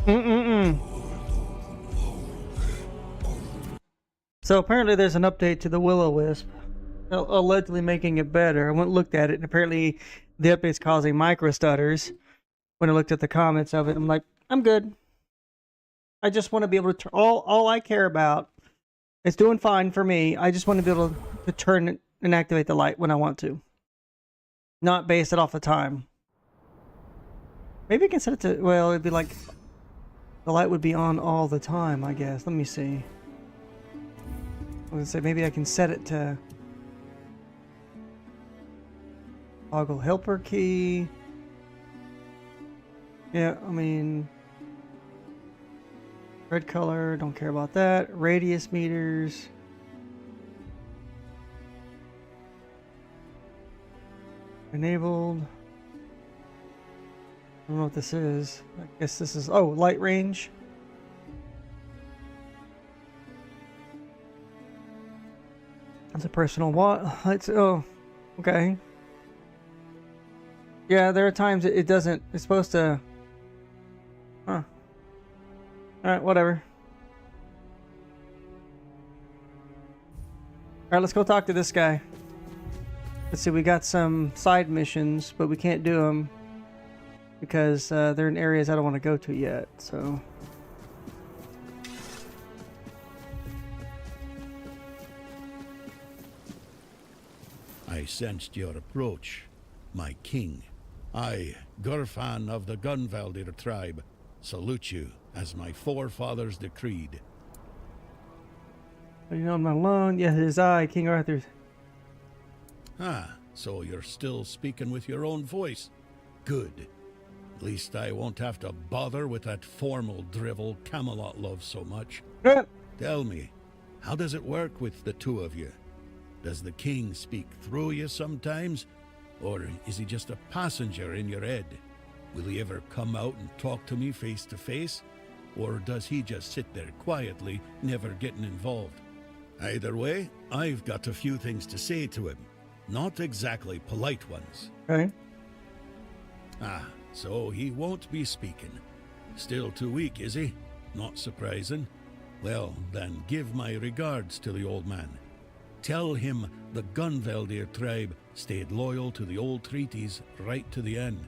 So apparently there's an update to the Will-O-Wisp, allegedly making it better. I went and looked at it, and apparently the update's causing micro stutters. When I looked at the comments of it, I'm like, I'm good. I just want to be able to all I care about. It's doing fine for me. I just want to be able to turn and activate the light when I want to, not base it off the time. Maybe I can set it to, well, it'd be like the light would be on all the time, I guess. Let me see. I was gonna say maybe I can set it to toggle helper key. Yeah, I mean, red color, don't care about that. Radius meters. Enabled. I don't know what this is. I guess this is, oh, light range. That's a personal lights. Oh, okay. Yeah, there are times it doesn't, it's supposed to, huh. Alright, whatever. Alright, let's go talk to this guy. Let's see, we got some side missions, but we can't do them because they're in areas I don't want to go to yet, so. I sensed your approach, my king. I, Gurfan of the Gunvaldir tribe, salute you as my forefathers decreed. You know I'm not alone. Yes, it is I, King Arthur. Ah, so you're still speaking with your own voice. Good. At least I won't have to bother with that formal drivel Camelot loves so much. Tell me, how does it work with the two of you? Does the king speak through you sometimes? Or is he just a passenger in your head? Will he ever come out and talk to me face to face? Or does he just sit there quietly, never getting involved? Either way, I've got a few things to say to him. Not exactly polite ones. Okay. Ah, so he won't be speaking. Still too weak, is he? Not surprising. Well, then give my regards to the old man. Tell him the Gunvaldir tribe stayed loyal to the old treaties right to the end.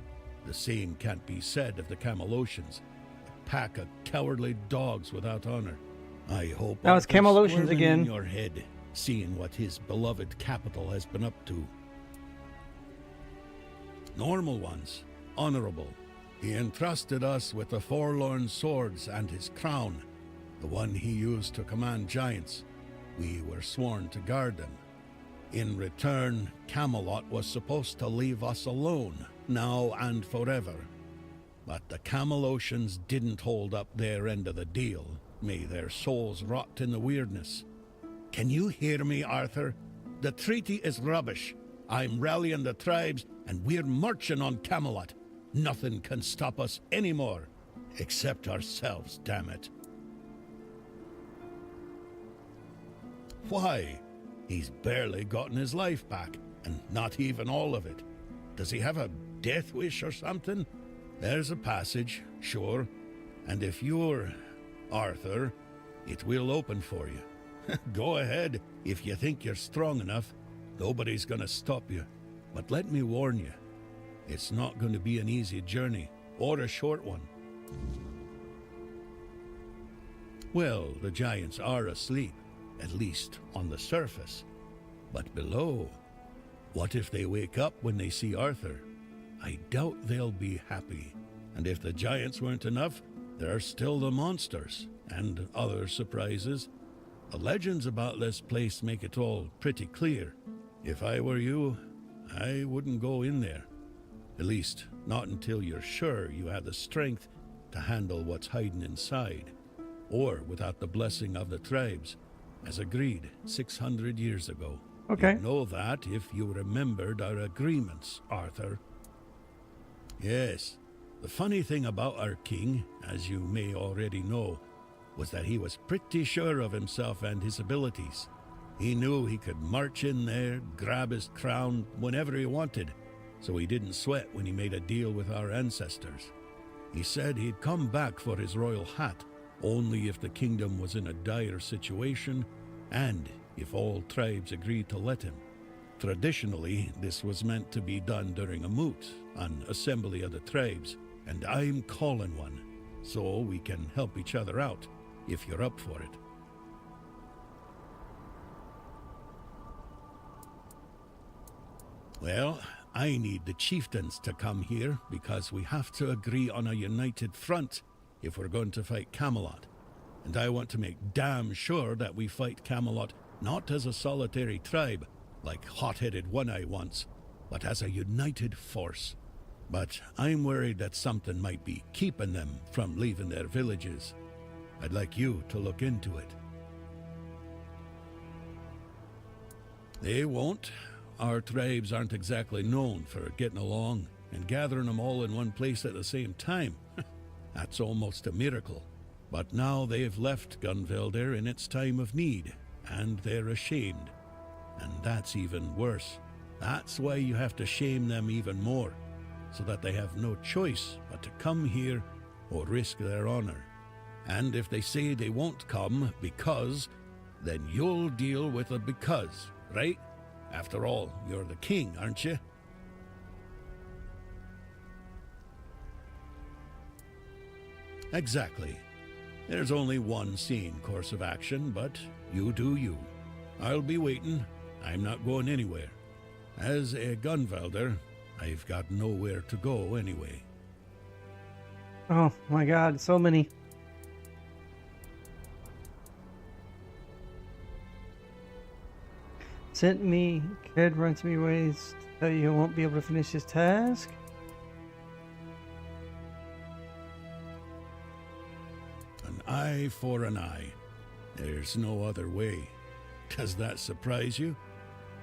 The same can't be said of the Camelocians. A pack of cowardly dogs without honor. I hope now it's Camelocians again. In your head, seeing what his beloved capital has been up to. Normal ones, honorable. He entrusted us with the forlorn swords and his crown, the one he used to command giants. We were sworn to guard them. In return, Camelot was supposed to leave us alone, now and forever. But the Camelocians didn't hold up their end of the deal. May their souls rot in the weirdness. Can you hear me, Arthur? The treaty is rubbish. I'm rallying the tribes, and we're marching on Camelot. Nothing can stop us anymore, except ourselves, damn it. Why? He's barely gotten his life back, and not even all of it. Does he have a death wish or something? There's a passage, sure, and if you're Arthur, it will open for you. Go ahead, if you think you're strong enough. Nobody's gonna stop you. But let me warn you, it's not going to be an easy journey, or a short one. Well, the giants are asleep, at least on the surface. But below, what if they wake up when they see Arthur? I doubt they'll be happy. And if the giants weren't enough, there are still the monsters, and other surprises. The legends about this place make it all pretty clear. If I were you, I wouldn't go in there. At least, not until you're sure you have the strength to handle what's hiding inside. Or without the blessing of the tribes, as agreed 600 years ago. Okay. You'd know that if you remembered our agreements, Arthur. Yes, the funny thing about our king, as you may already know, was that he was pretty sure of himself and his abilities. He knew he could march in there, grab his crown whenever he wanted, so he didn't sweat when he made a deal with our ancestors. He said he'd come back for his royal hat, only if the kingdom was in a dire situation, and if all tribes agreed to let him. Traditionally, this was meant to be done during a moot, an assembly of the tribes, and I'm calling one, so we can help each other out, if you're up for it. Well, I need the chieftains to come here because we have to agree on a united front if we're going to fight Camelot. And I want to make damn sure that we fight Camelot not as a solitary tribe, like hot-headed One-Eye once, but as a united force. But I'm worried that something might be keeping them from leaving their villages. I'd like you to look into it. They won't. Our tribes aren't exactly known for getting along, and gathering them all in one place at the same time. That's almost a miracle. But now they've left Gunvelder in its time of need, and they're ashamed. And that's even worse. That's why you have to shame them even more, so that they have no choice but to come here or risk their honor. And if they say they won't come because, then you'll deal with a because, right? After all, you're the king, aren't you? Exactly. There's only one sane course of action, but you do you. I'll be waiting. I'm not going anywhere. As a Gunvelder, I've got nowhere to go anyway. Oh my god, so many. Sent me, Ked runs me ways to tell you he won't be able to finish his task. An eye for an eye. There's no other way. Does that surprise you?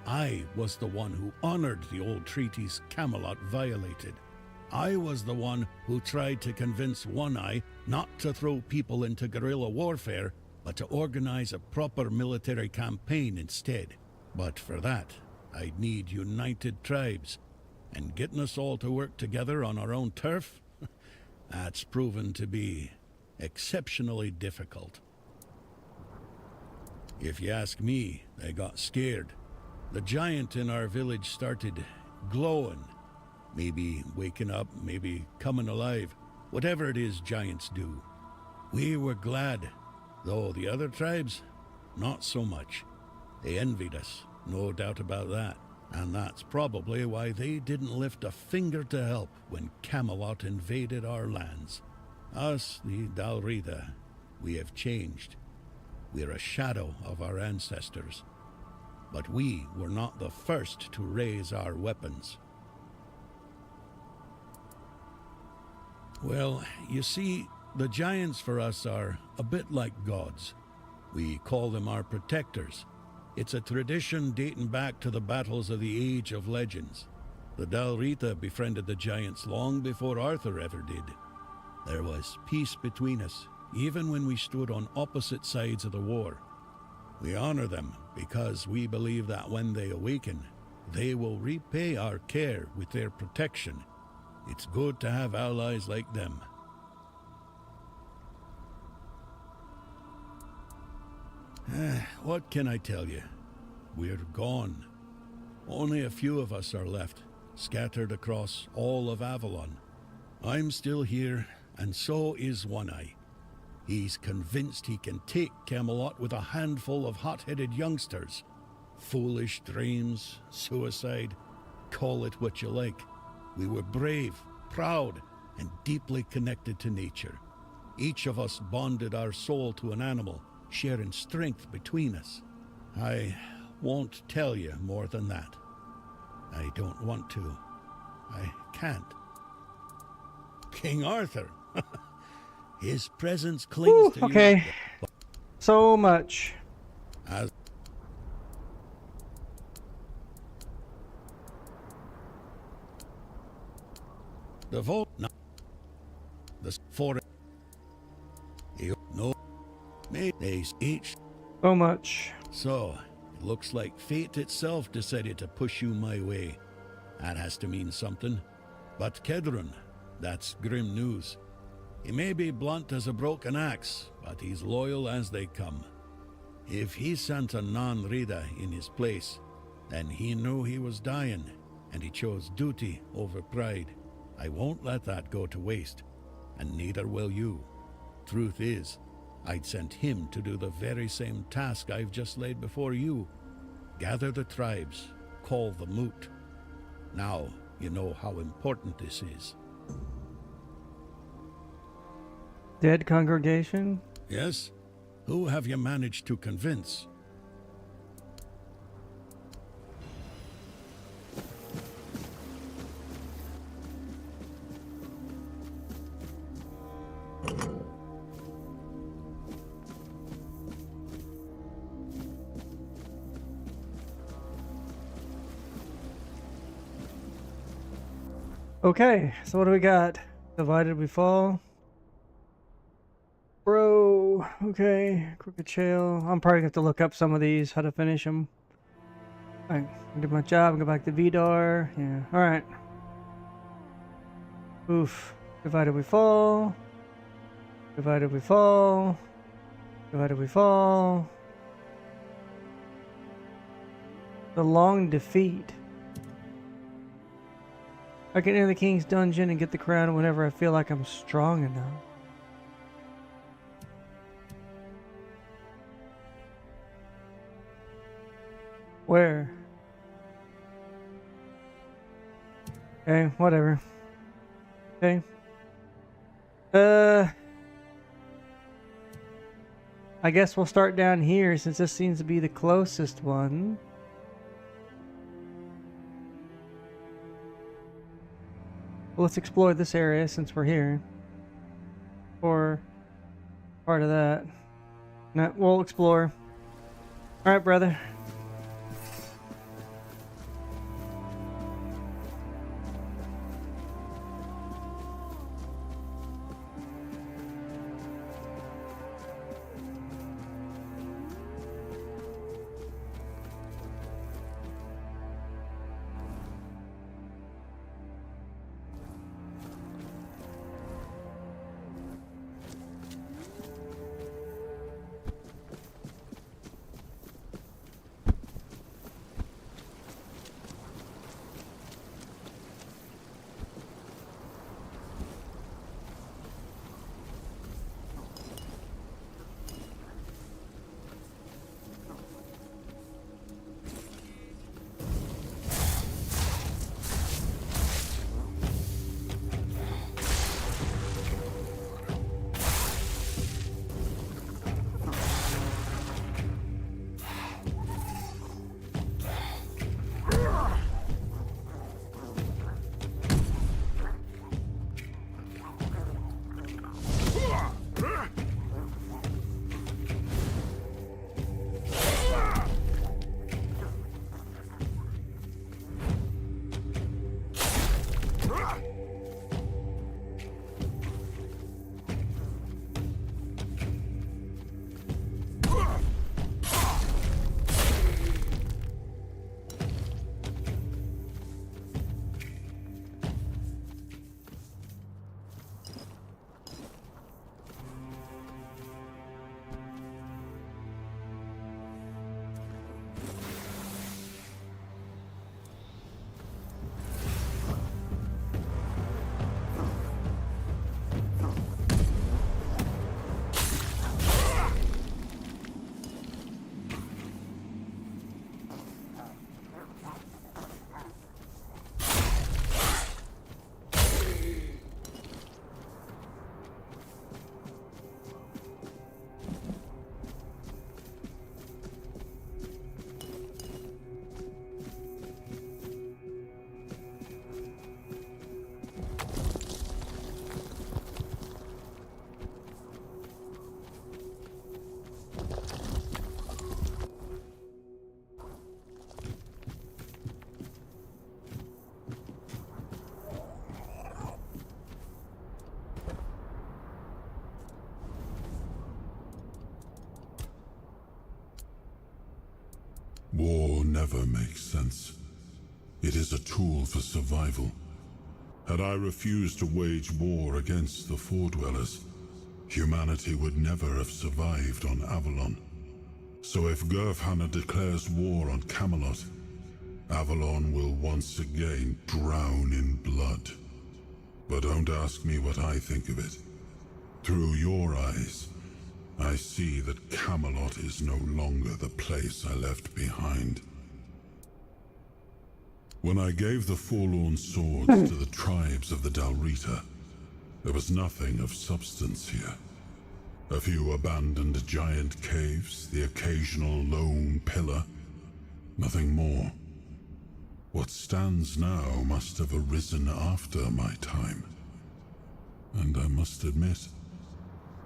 I was the one who honored the old treaties Camelot violated. I was the one who tried to convince One-Eye not to throw people into guerrilla warfare, but to organize a proper military campaign instead. But for that, I'd need united tribes, and getting us all to work together on our own turf, that's proven to be exceptionally difficult. If you ask me, they got scared. The giant in our village started glowing, maybe waking up, maybe coming alive, whatever it is giants do. We were glad, though the other tribes, not so much. They envied us, no doubt about that, and that's probably why they didn't lift a finger to help when Camelot invaded our lands. Us, the Dalrita, we have changed. We're a shadow of our ancestors. But we were not the first to raise our weapons. Well, you see, the giants for us are a bit like gods. We call them our protectors. It's a tradition dating back to the battles of the Age of Legends. The Dalrita befriended the giants long before Arthur ever did. There was peace between us, even when we stood on opposite sides of the war. We honor them because we believe that when they awaken, they will repay our care with their protection. It's good to have allies like them. What can I tell you? We're gone. Only a few of us are left, scattered across all of Avalon. I'm still here, and so is One-Eye. He's convinced he can take Camelot with a handful of hot-headed youngsters. Foolish dreams, suicide, call it what you like. We were brave, proud, and deeply connected to nature. Each of us bonded our soul to an animal, sharing strength between us. I won't tell you more than that. I don't want to. I can't. King Arthur! His presence clings to you. Okay. So much. As the vote, no. The for you know, may each. So much. So, it looks like fate itself decided to push you my way. That has to mean something. But Kedron, that's grim news. He may be blunt as a broken axe, but he's loyal as they come. If he sent a non-reader in his place, then he knew he was dying, and he chose duty over pride. I won't let that go to waste, and neither will you. Truth is, I'd sent him to do the very same task I've just laid before you. Gather the tribes, call the moot. Now you know how important this is. Dead congregation? Yes? Who have you managed to convince? Okay, so what do we got? Divided we fall. Bro, okay. Crooked Shale. I'm probably going to have to look up some of these, how to finish them. Alright, do my job, go back to Vidar. Yeah, alright. Oof. Divided we fall. Divided we fall. Divided we fall. The long defeat. I can enter the king's dungeon and get the crown whenever I feel like I'm strong enough. Where? Okay, whatever. Okay. I guess we'll start down here since this seems to be the closest one. Well, let's explore this area since we're here. Or part of that. No, we'll explore. Alright, brother. War never makes sense. It is a tool for survival. Had I refused to wage war against the Four-Dwellers, humanity would never have survived on Avalon. So if Gurfhanna declares war on Camelot, Avalon will once again drown in blood. But don't ask me what I think of it. Through your eyes, I see that Camelot is no longer the place I left behind. When I gave the forlorn swords to the tribes of the Dalrita, there was nothing of substance here. A few abandoned giant caves, the occasional lone pillar, nothing more. What stands now must have arisen after my time. And I must admit,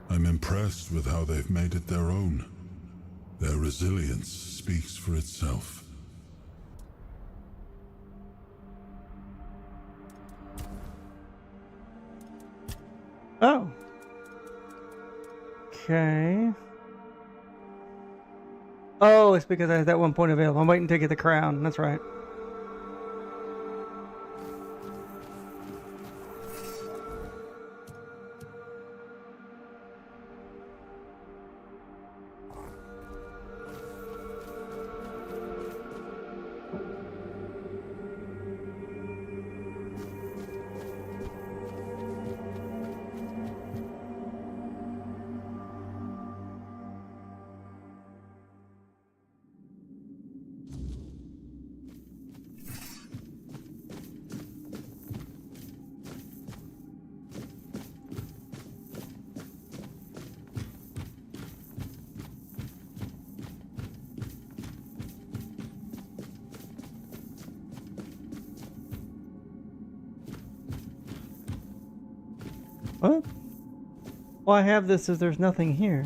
I'm impressed with how they've made it their own. Their resilience speaks for itself. Oh. Okay. Oh, it's because I had that 1 point available. I'm waiting to get the crown. That's right. What? Well, I have this if there's nothing here.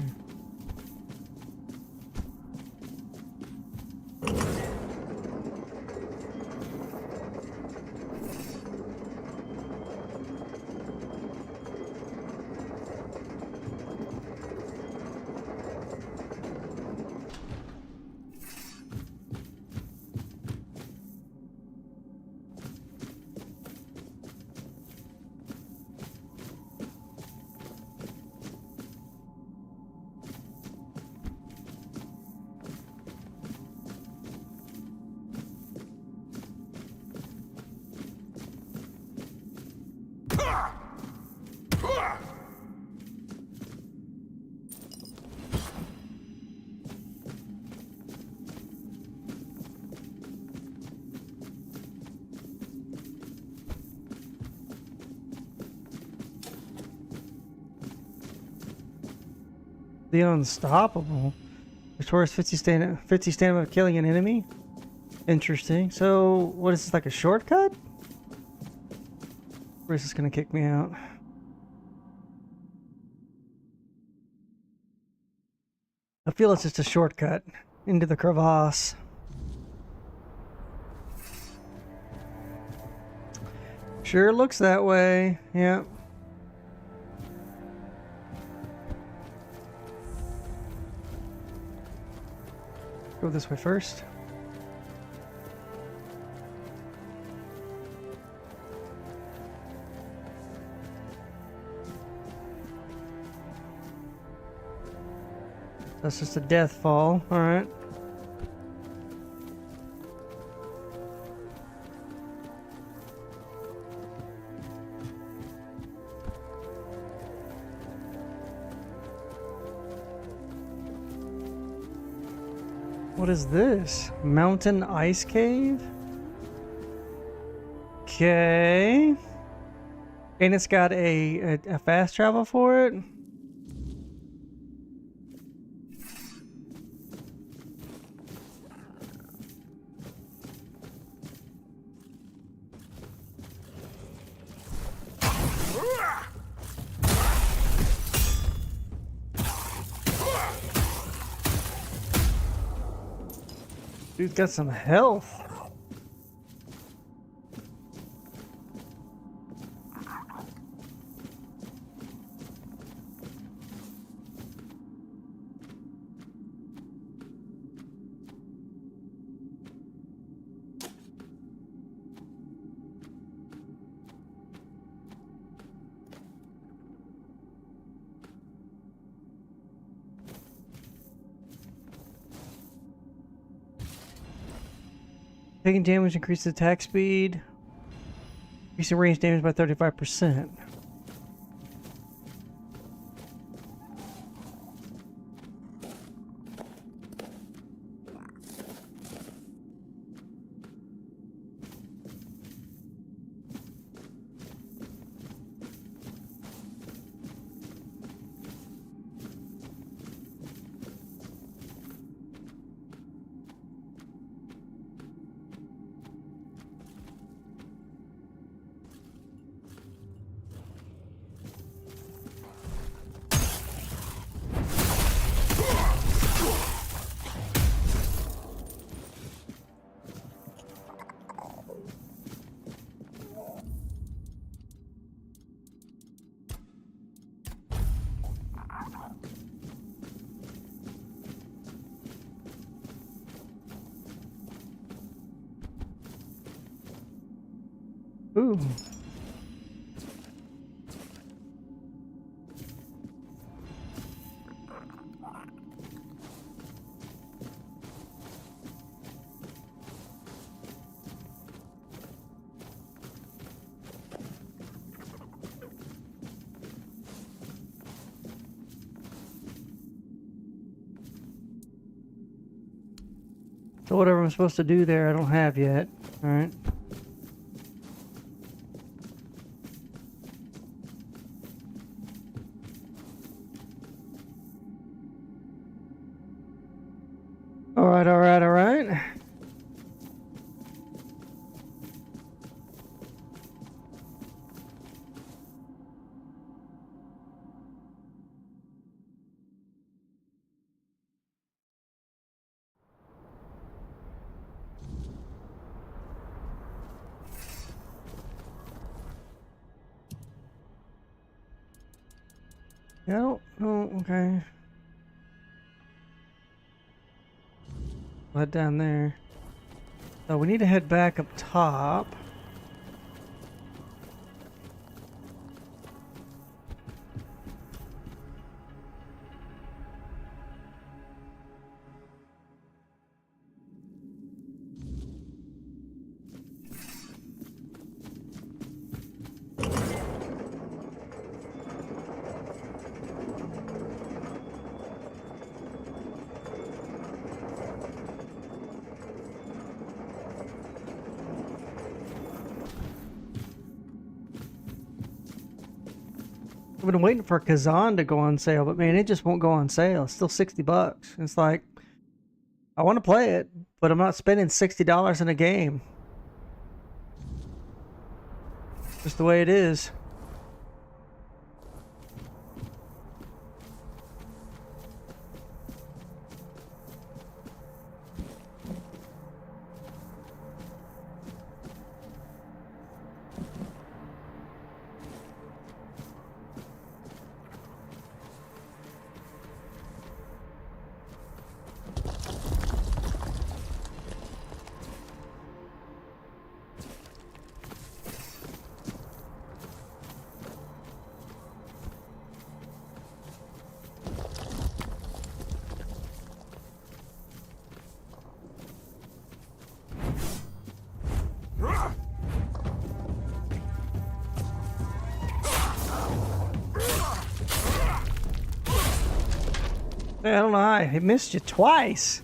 The Unstoppable. Restores 50 stamina of killing an enemy. Interesting. So, what is this, like a shortcut? Or is this gonna kick me out? I feel it's just a shortcut into the crevasse. Sure looks that way. Yeah. Go this way first. That's just a death fall. All right. What is this? Mountain ice cave? Okay. And it's got a fast travel for it? Dude's got some health. Taking damage increases attack speed. Increasing range damage by 35%. Ooh. So whatever I'm supposed to do there, I don't have yet. All right. All right. No, oh, okay. Head down there. So we need to head back up top. I've been waiting for Kazan to go on sale, but man, it just won't go on sale. It's still $60. It's like, I want to play it, but I'm not spending $60 in a game. Just the way it is. I don't know how I missed you twice.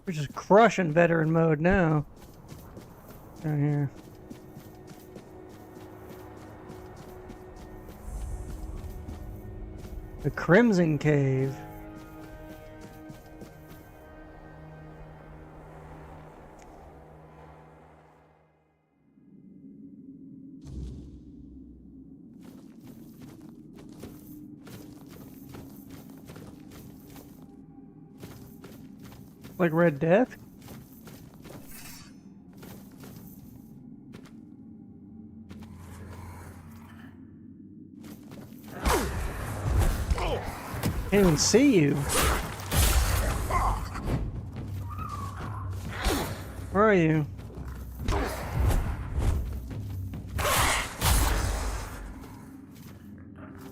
We're just crushing veteran mode now. Down here. The Crimson Cave. Like Red Death? Can't even see you. Where are you?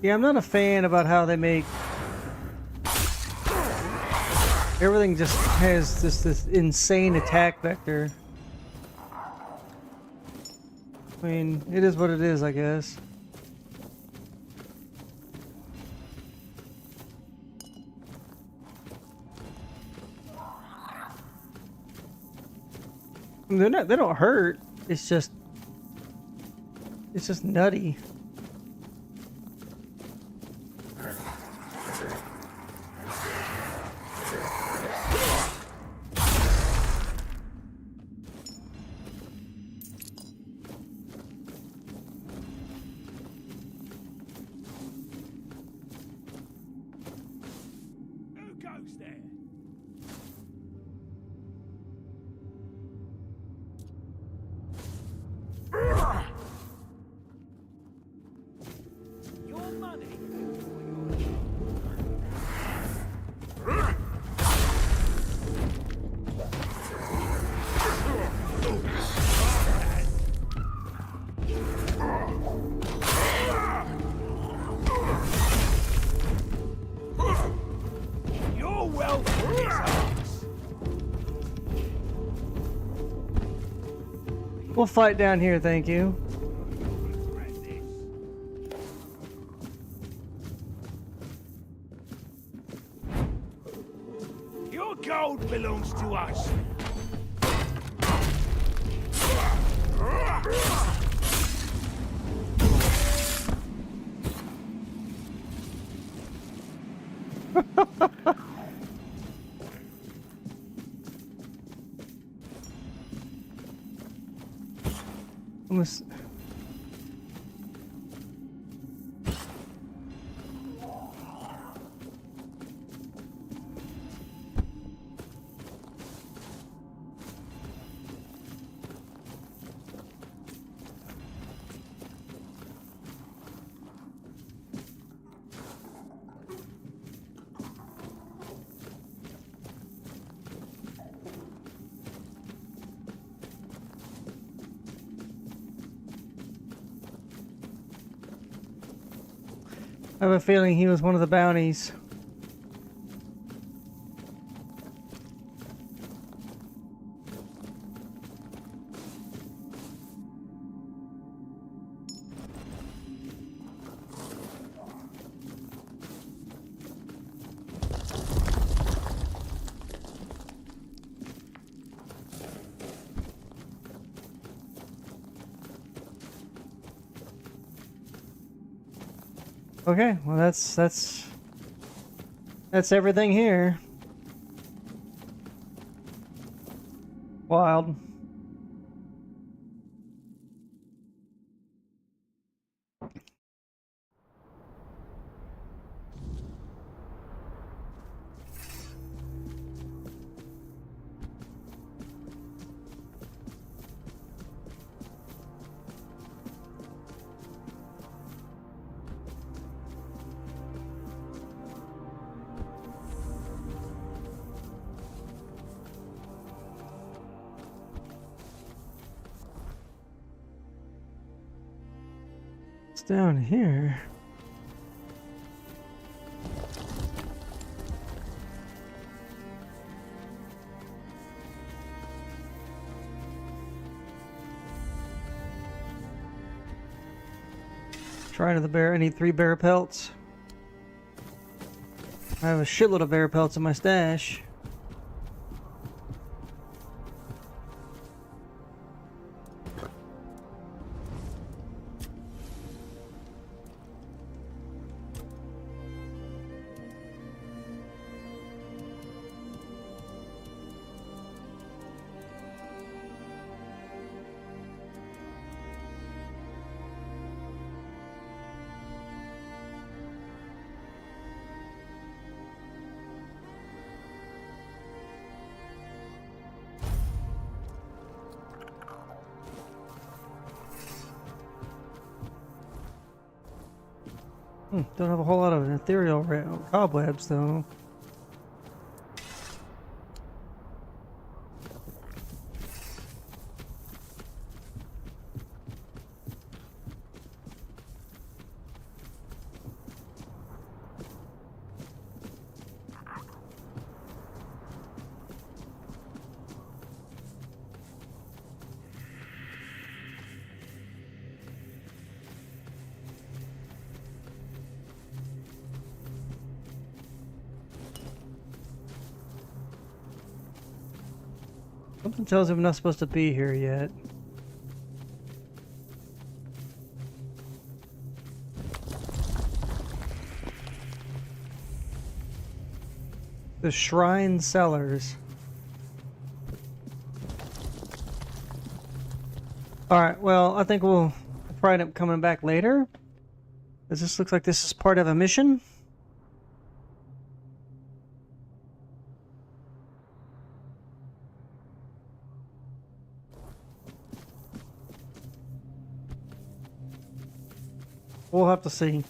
Yeah, I'm not a fan about how they make everything just has this insane attack vector. I mean, it is what it is, I guess. I mean, they don't hurt. It's just nutty. We'll fight down here, thank you. Your gold belongs to us. Almost. I have a feeling he was one of the bounties. Okay, well that's everything here. Wild. It's down here. Trying to the bear. I need 3 bear pelts. I have a shitload of bear pelts in my stash. Don't have a whole lot of ethereal cobwebs though. Something tells me I'm not supposed to be here yet. The Shrine Cellars. Alright, well, I think we'll probably end up coming back later. Does this look like this is part of a mission? We'll have to see.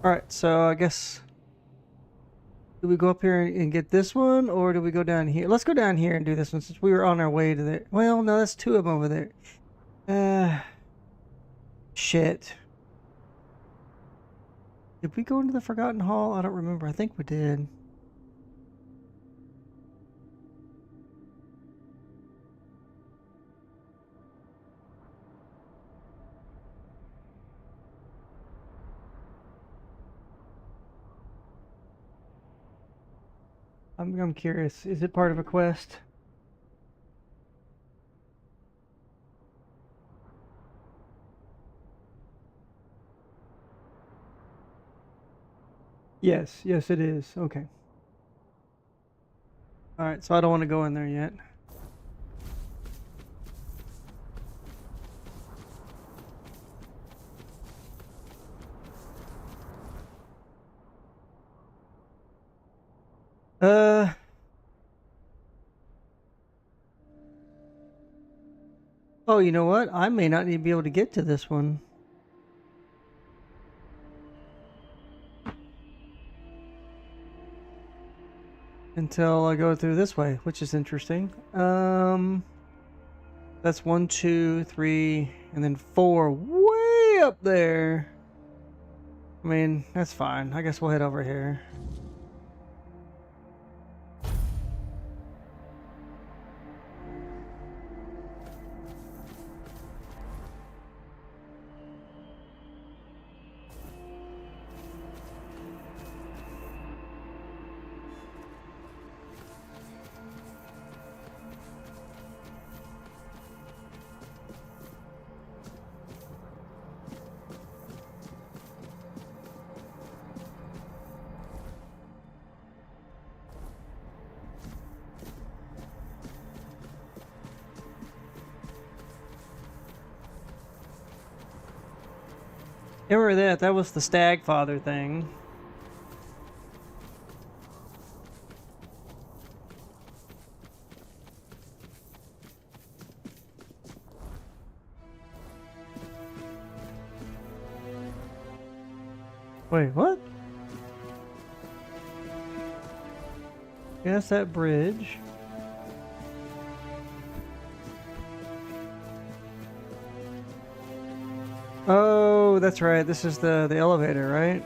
Alright, so I guess... Do we go up here and get this one, or do we go down here? Let's go down here and do this one, since we were on our way to there. Well, no, that's two of them over there. Shit. Did we go into the Forgotten Hall? I don't remember. I think we did. I'm curious. Is it part of a quest? Yes, yes it is. Okay. Alright, so I don't want to go in there yet. Oh, you know what? I may not even be able to get to this one. Until I go through this way, which is interesting. That's 1, 2, 3, and then 4 way up there. I mean, that's fine. I guess we'll head over here. Remember that? That was the Stag Father thing. Wait, what? Yes, that bridge. Oh, that's right. This is the elevator, right?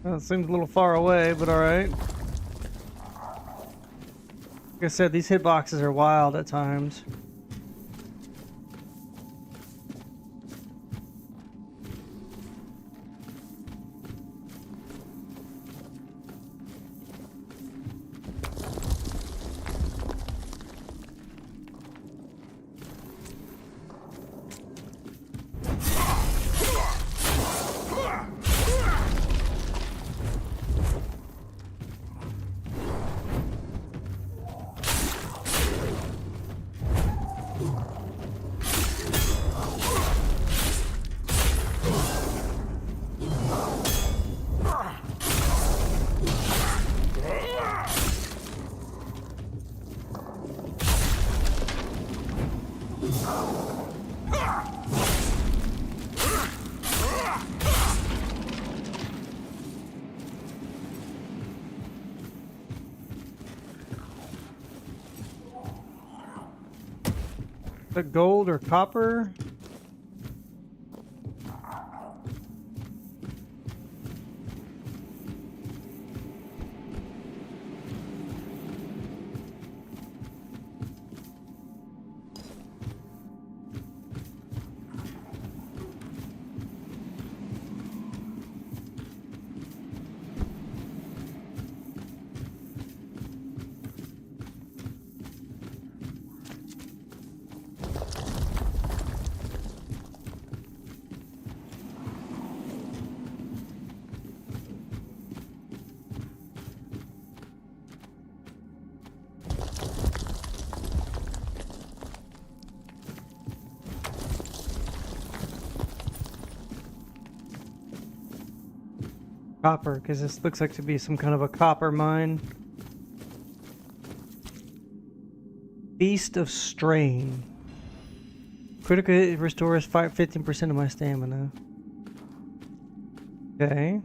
Well, it seems a little far away, but alright. Like I said, these hitboxes are wild at times. The gold or copper? Copper, because this looks like to be some kind of a copper mine. Beast of Strain. Critical hit restores 15% of my stamina. Okay.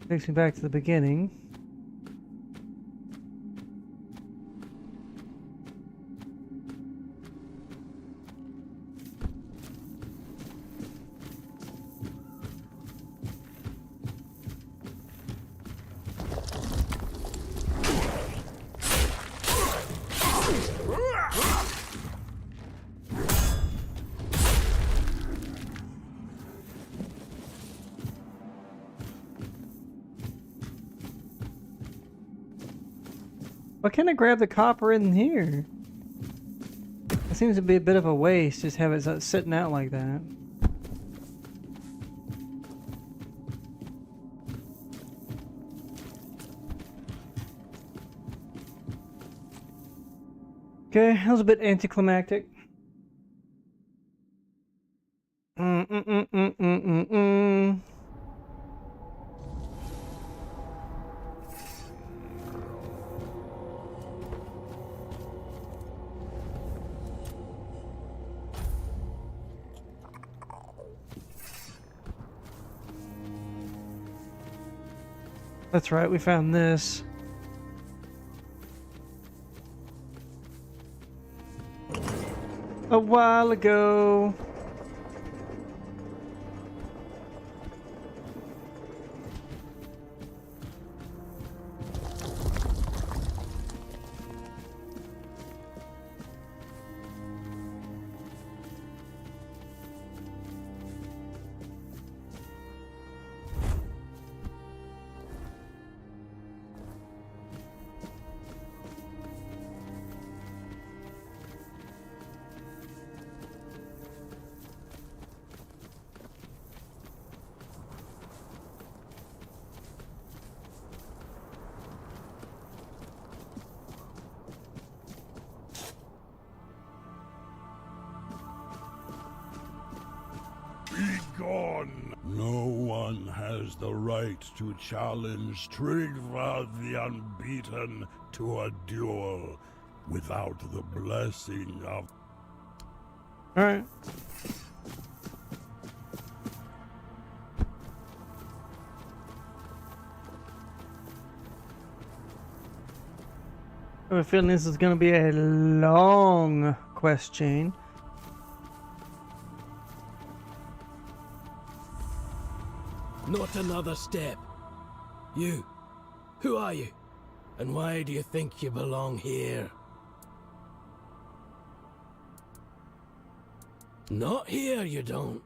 Takes me back to the beginning. Why can't I grab the copper in here? It seems to be a bit of a waste, just have it sitting out like that. Okay, that was a bit anticlimactic. That's right, we found this. A while ago. gone. No one has the right to challenge Trigva the Unbeaten to a duel without the blessing of... Alright. I have a feeling this is going to be a long quest chain. Not another step. You. Who are you? And why do you think you belong here? Not here, you don't.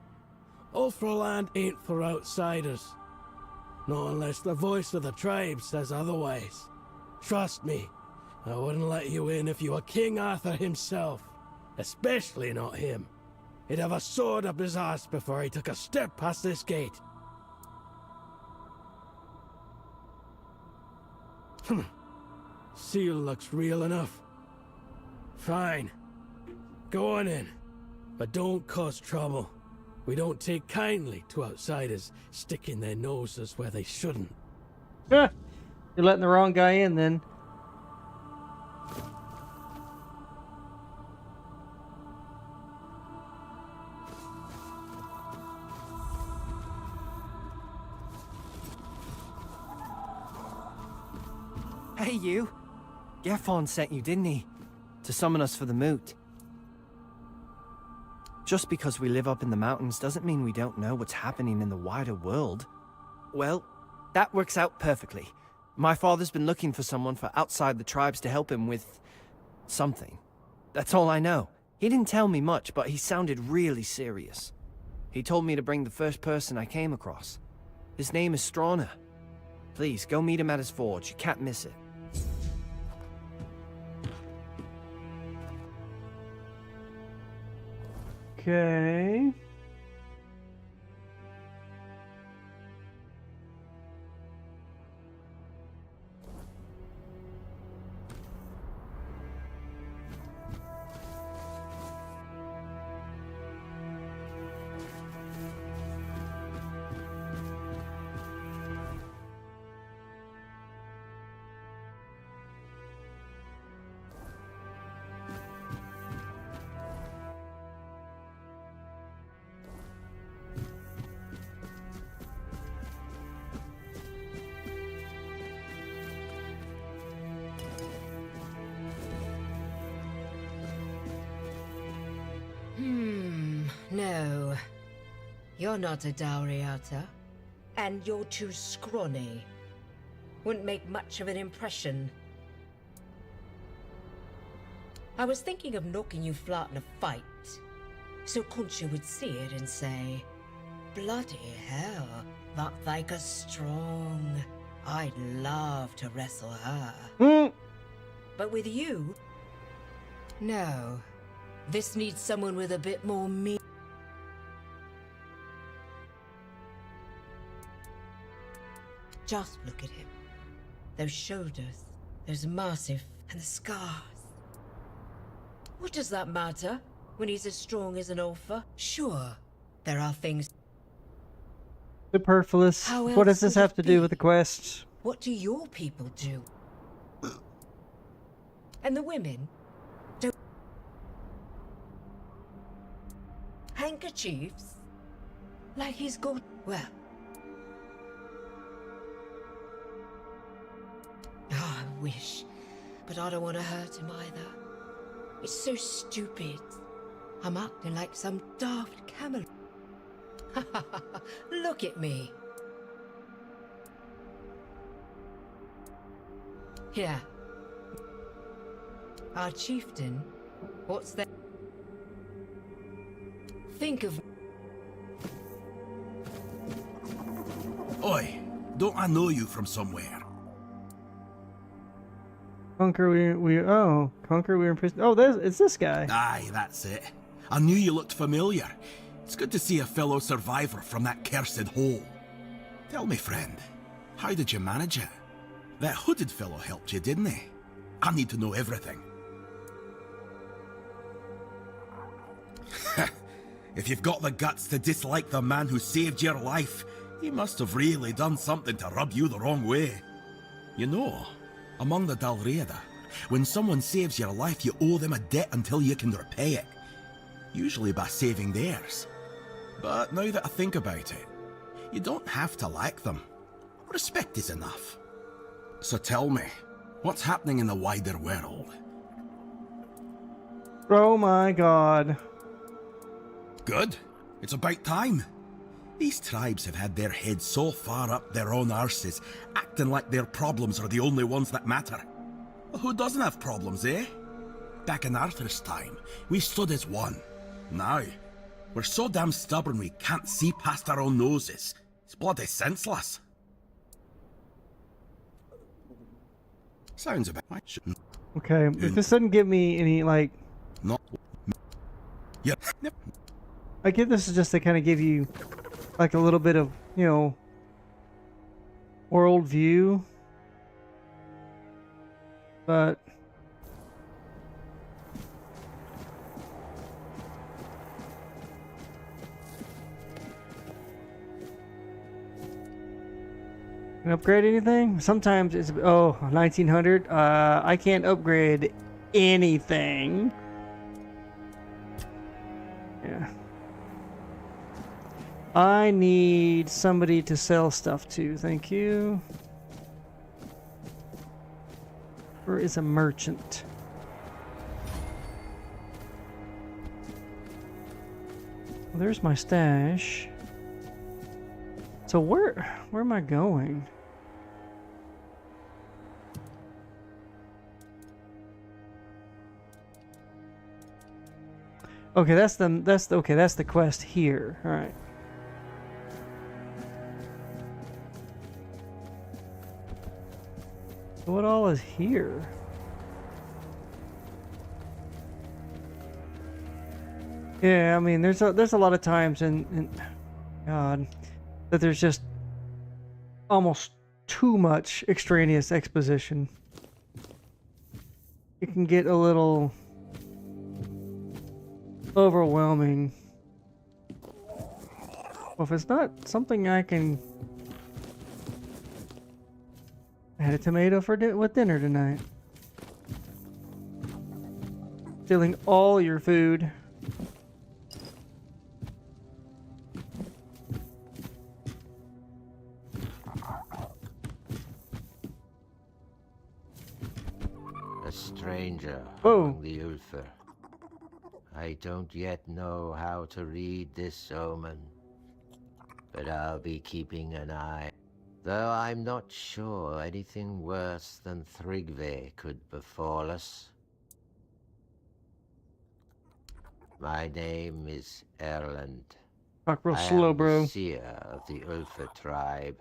Ultraland ain't for outsiders. Not unless the voice of the tribe says otherwise. Trust me, I wouldn't let you in if you were King Arthur himself. Especially not him. He'd have a sword up his ass before he took a step past this gate. Seal looks real enough. Fine. Go on in. But don't cause trouble. We don't take kindly to outsiders sticking their noses where they shouldn't. You're letting the wrong guy in then. Hey, you. Gefon sent you, didn't he? To summon us for the moot. Just because we live up in the mountains doesn't mean we don't know what's happening in the wider world. Well, that works out perfectly. My father's been looking for someone for outside the tribes to help him with... something. That's all I know. He didn't tell me much, but he sounded really serious. He told me to bring the first person I came across. His name is Tonor. Please, go meet him at his forge. You can't miss it. Okay. No. You're not a Dauriata. And you're too scrawny. Wouldn't make much of an impression. I was thinking of knocking you flat in a fight. So Concha would see it and say, bloody hell, that Thyka's strong. I'd love to wrestle her. But with you? No. This needs someone with a bit more meat. Just look at him. Those shoulders, those massive, and the scars. What does that matter when he's as strong as an Ulfa? Sure, there are things. Superfluous. How What does else this would have it to do be? with the quest? What do your people do? And the women? Don't... Handkerchiefs? Like he's got... Well... Oh, I wish. But I don't want to hurt him either. It's so stupid. I'm acting like some daft camel. Look at me. Here. Our chieftain. What's that? Think of... Oi, don't I know you from somewhere? Conquer, Conquer, we're in prison. Oh, it's this guy. Aye, that's it. I knew you looked familiar. It's good to see a fellow survivor from that cursed hole. Tell me, friend, how did you manage it? That hooded fellow helped you, didn't he? I need to know everything. If you've got the guts to dislike the man who saved your life, he must have really done something to rub you the wrong way. You know, among the Dalriada, when someone saves your life, you owe them a debt until you can repay it. Usually by saving theirs. But now that I think about it, you don't have to like them. Respect is enough. So tell me, what's happening in the wider world? Oh my god. Good. It's about time. These tribes have had their heads so far up their own arses, acting like their problems are the only ones that matter. Well, who doesn't have problems, eh? Back in Arthur's time, we stood as one. Now, we're so damn stubborn we can't see past our own noses. It's bloody senseless. Sounds about right. Okay, if this doesn't give me any, like... Not... Yep. I get this is just to kind of give you, like, a little bit of, you know, world view. But... Can upgrade anything? Sometimes it's... Oh, 1900. I can't upgrade anything. Yeah. I need somebody to sell stuff to. Thank you. Where is a merchant? Well, there's my stash. So where am I going? Okay, that's the quest here. All right. So what all is here? Yeah, I mean, there's a lot of times in God that there's just almost too much extraneous exposition. It can get a little overwhelming. Well, if it's not something I can... I had a tomato for with dinner tonight. Stealing all your food. A stranger Whoa. among the Ulfer. I don't yet know how to read this omen, but I'll be keeping an eye. Though I'm not sure anything worse than Thrigve could befall us. My name is Erland. Talk real I slow, am bro. the seer of the Ulfer tribe.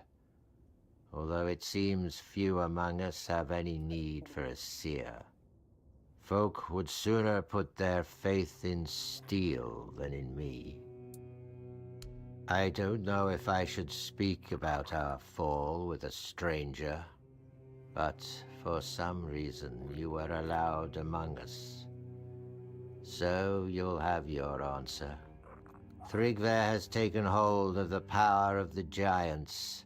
Although it seems few among us have any need for a seer. Folk would sooner put their faith in steel than in me. I don't know if I should speak about our fall with a stranger, but for some reason you were allowed among us. So you'll have your answer. Thrigve has taken hold of the power of the giants,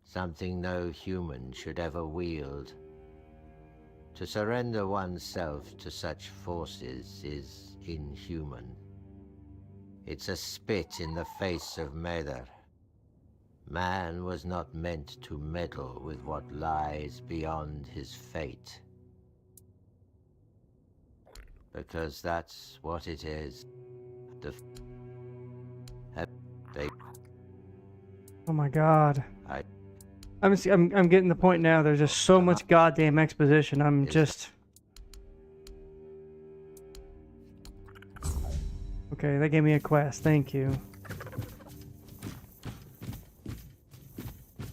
something no human should ever wield. To surrender oneself to such forces is inhuman. It's a spit in the face of Maether. Man was not meant to meddle with what lies beyond his fate. Because that's what it is. Oh my god. I'm getting the point now. There's just so much goddamn exposition. I'm just... Okay, that gave me a quest. Thank you.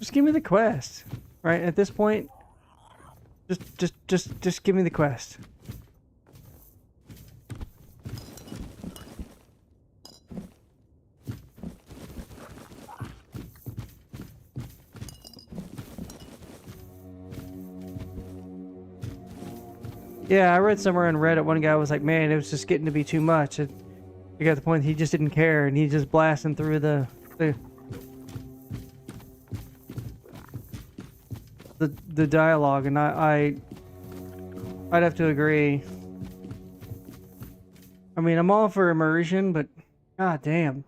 Just give me the quest. Right? At this point, just give me the quest. Yeah, I read somewhere in Reddit, one guy was like, man, it was just getting to be too much. I got the point he just didn't care, and he's just blasting through the dialogue, and I'd have to agree. I mean, I'm all for immersion, but god damn,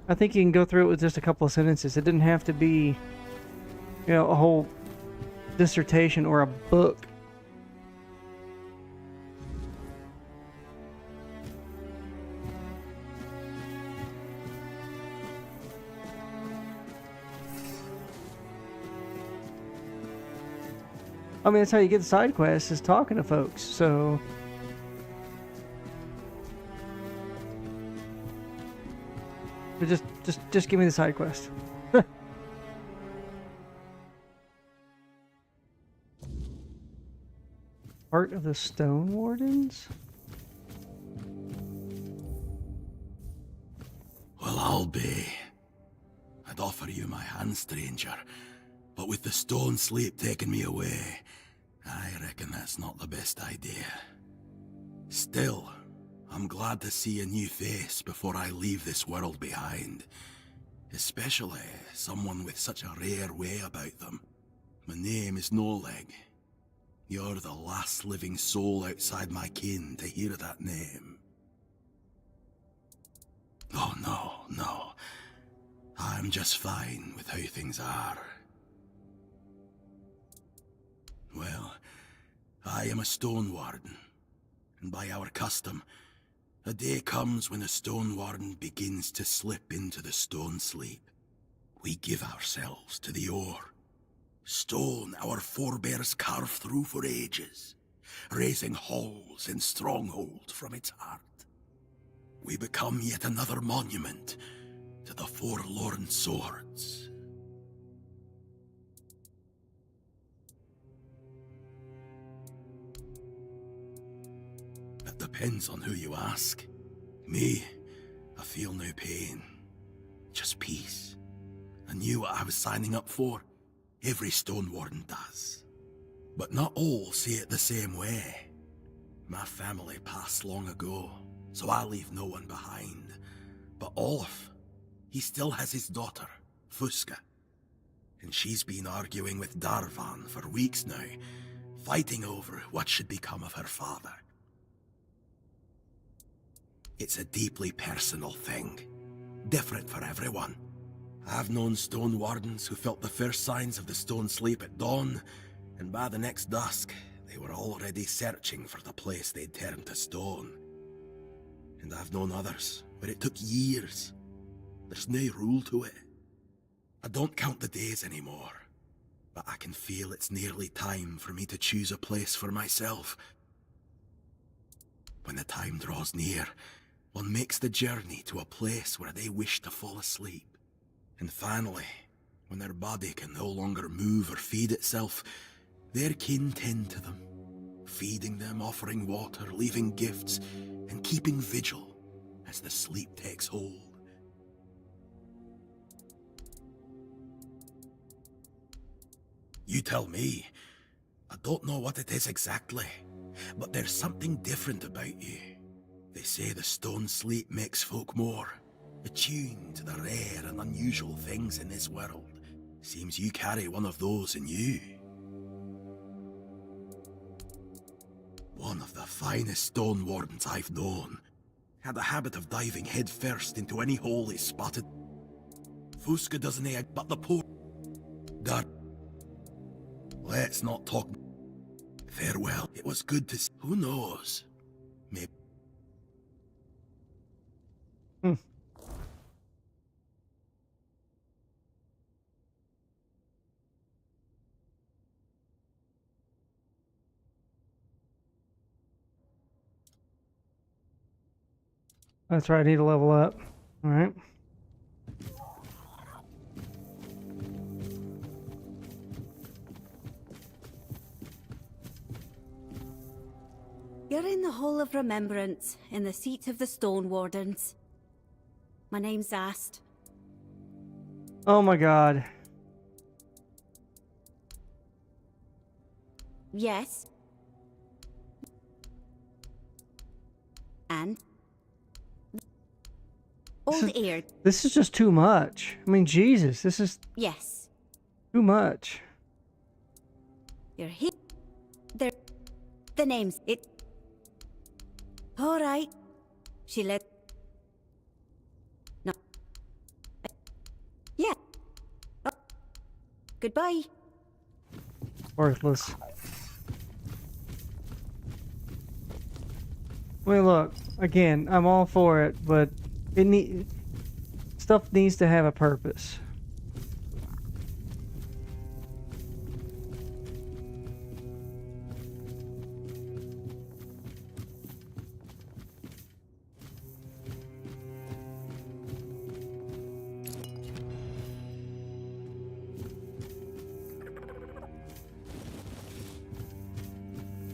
I think you can go through it with just a couple of sentences. It didn't have to be, you know, a whole dissertation or a book. I mean, that's how you get the side quests, is talking to folks, so... But just give me the side quest. Part of the Stone Wardens? Well, I'll be. I'd offer you my hand, stranger, but with the stone sleep taking me away, I reckon that's not the best idea. Still, I'm glad to see a new face before I leave this world behind. Especially someone with such a rare way about them. My name is Noleg. You're the last living soul outside my kin to hear that name. Oh no. I'm just fine with how things are. Well, I am a Stone Warden, and by our custom, a day comes when a Stone Warden begins to slip into the stone sleep. We give ourselves to the ore. Stone our forebears carved through for ages, raising halls and strongholds from its heart. We become yet another monument to the forlorn swords. It depends on who you ask. Me, I feel no pain, just peace. I knew what I was signing up for. Every Stone Warden does. But not all see it the same way. My family passed long ago, so I leave no one behind. But Olaf, he still has his daughter, Fuska. And she's been arguing with Darvan for weeks now, fighting over what should become of her father. It's a deeply personal thing, different for everyone. I've known Stone Wardens who felt the first signs of the stone sleep at dawn, and by the next dusk, they were already searching for the place they'd turned to stone. And I've known others where it took years. There's no rule to it. I don't count the days anymore, but I can feel it's nearly time for me to choose a place for myself. When the time draws near, one makes the journey to a place where they wish to fall asleep. And finally, when their body can no longer move or feed itself, their kin tend to them, feeding them, offering water, leaving gifts, and keeping vigil as the sleep takes hold. You tell me. I don't know what it is exactly, but there's something different about you. They say the stone sleep makes folk more attuned to the rare and unusual things in this world. Seems you carry one of those in you. One of the finest Stone Wardens I've known. Had a habit of diving head first into any hole he spotted. Fuska doesn't egg, but the poor... Dar... Let's not talk... Farewell. It was good to see... Who knows? Maybe... That's right, I need to level up. Alright. You're in the Hall of Remembrance, in the seat of the Stone Wardens. My name's Ast. Oh my god. Yes. And? Old ear. This is just too much. I mean, Jesus, this is Yes. too much. You're here. There. The name's it. All right. She let. No. Yeah. Oh. Goodbye. Worthless. I mean, look, again, I'm all for it, but stuff needs to have a purpose.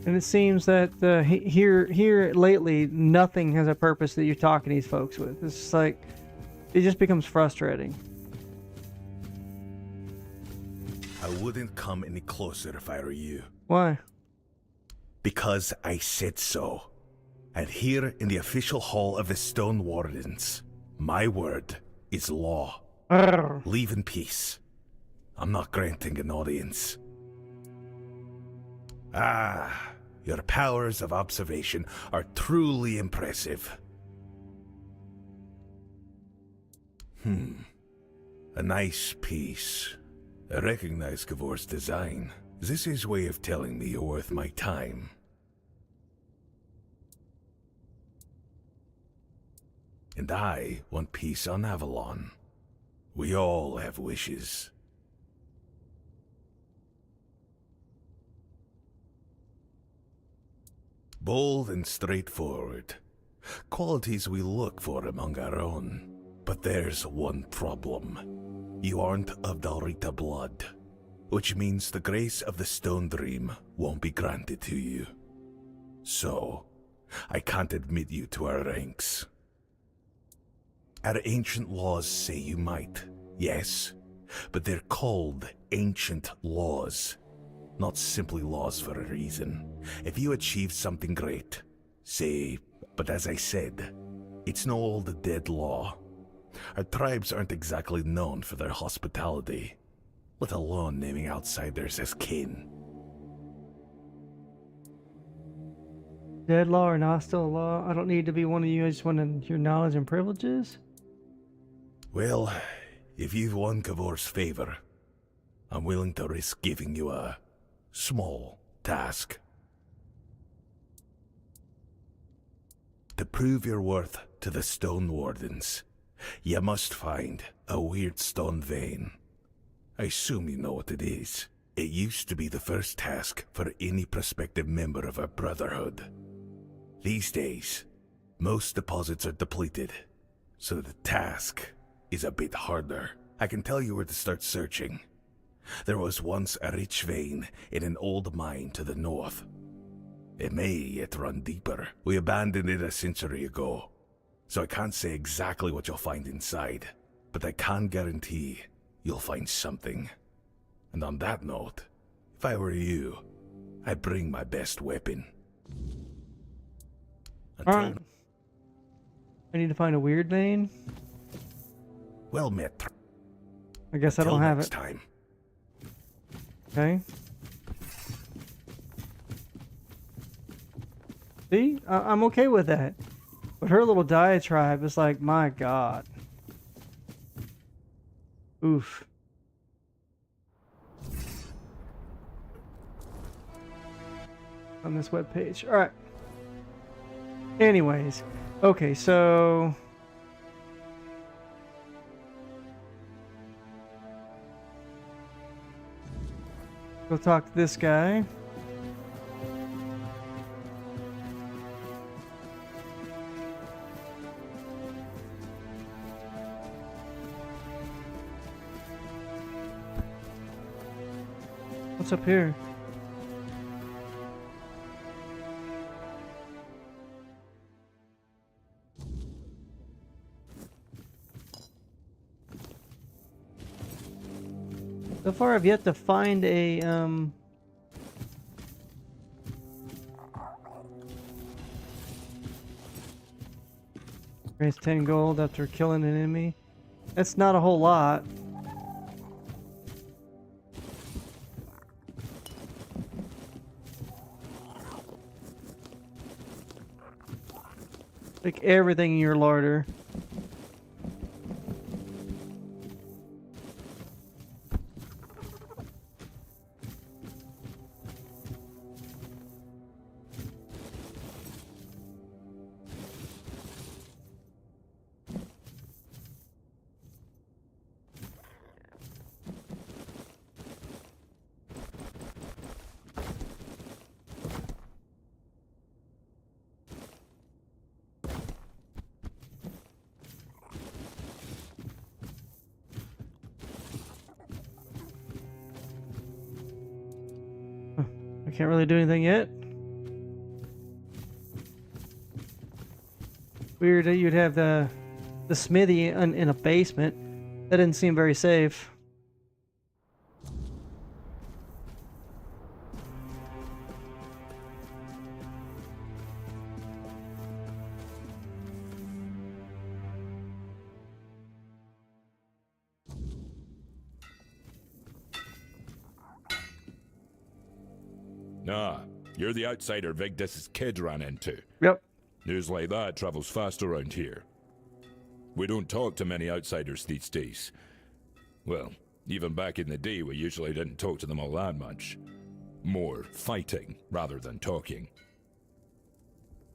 And it seems that here lately, nothing has a purpose that you're talking to these folks with. It's just like, it just becomes frustrating. I wouldn't come any closer if I were you. Why? Because I said so. And here in the official hall of the Stone Wardens, my word is law. Arrgh. Leave in peace. I'm not granting an audience. Ah, your powers of observation are truly impressive. A nice piece. I recognize Kavor's design. Is this his way of telling me you're worth my time? And I want peace on Avalon. We all have wishes. Bold and straightforward. Qualities we look for among our own. But there's one problem. You aren't of Dalrita blood, which means the grace of the Stone Dream won't be granted to you. So, I can't admit you to our ranks. Our ancient laws say you might, yes, but they're called ancient laws. Not simply laws for a reason. If you achieve something great, say, but as I said, it's no old dead law. Our tribes aren't exactly known for their hospitality, let alone naming outsiders as kin. Dead law or not still law? I don't need to be one of you. I just want your knowledge and privileges. Well, if you've won Kavor's favor, I'm willing to risk giving you a small task. To prove your worth to the Stone Wardens, you must find a weird stone vein. I assume you know what it is. It used to be the first task for any prospective member of our Brotherhood. These days, most deposits are depleted, so the task is a bit harder. I can tell you where to start searching. There was once a rich vein in an old mine to the north. It may yet run deeper. We abandoned it a century ago, so I can't say exactly what you'll find inside, but I can guarantee you'll find something. And on that note, if I were you, I'd bring my best weapon. Alright. I need to find a weird vein. Well met. I guess I don't have next it. Time. Okay. See? I'm okay with that. But her little diatribe is like, my god. Oof. On this webpage. Alright. Anyways. Okay, so... go talk to this guy. What's up here? So far, I've yet to find a Raise 10 gold after killing an enemy. That's not a whole lot. Like everything in your larder. I can't really do anything yet. Weird that you'd have the smithy in a basement. That didn't seem very safe. Nah, you're the outsider Vigdis's kid ran into. Yep. News like that travels fast around here. We don't talk to many outsiders these days. Well, even back in the day, we usually didn't talk to them all that much. More fighting rather than talking.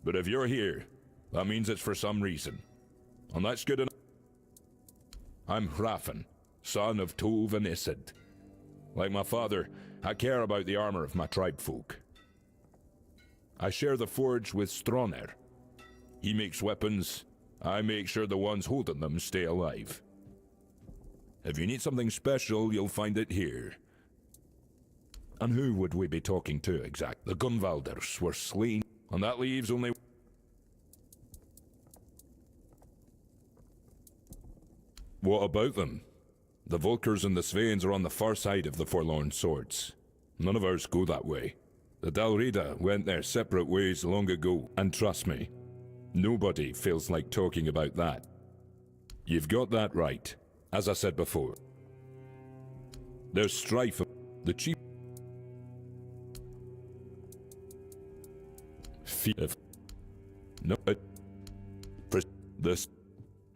But if you're here, that means it's for some reason. And that's good enough. I'm Hrafn, son of Tolv and Isid. Like my father, I care about the armor of my tribe folk. I share the forge with Tonor. He makes weapons, I make sure the ones holding them stay alive. If you need something special, you'll find it here. And who would we be talking to exactly? The Gunvalders were slain, and that leaves only... What about them? The Volkers and the Sveins are on the far side of the Forlorn Swords. None of ours go that way. The Dalrida went their separate ways long ago, and trust me, nobody feels like talking about that. You've got that right, as I said before. There's strife. The chief... No, for this...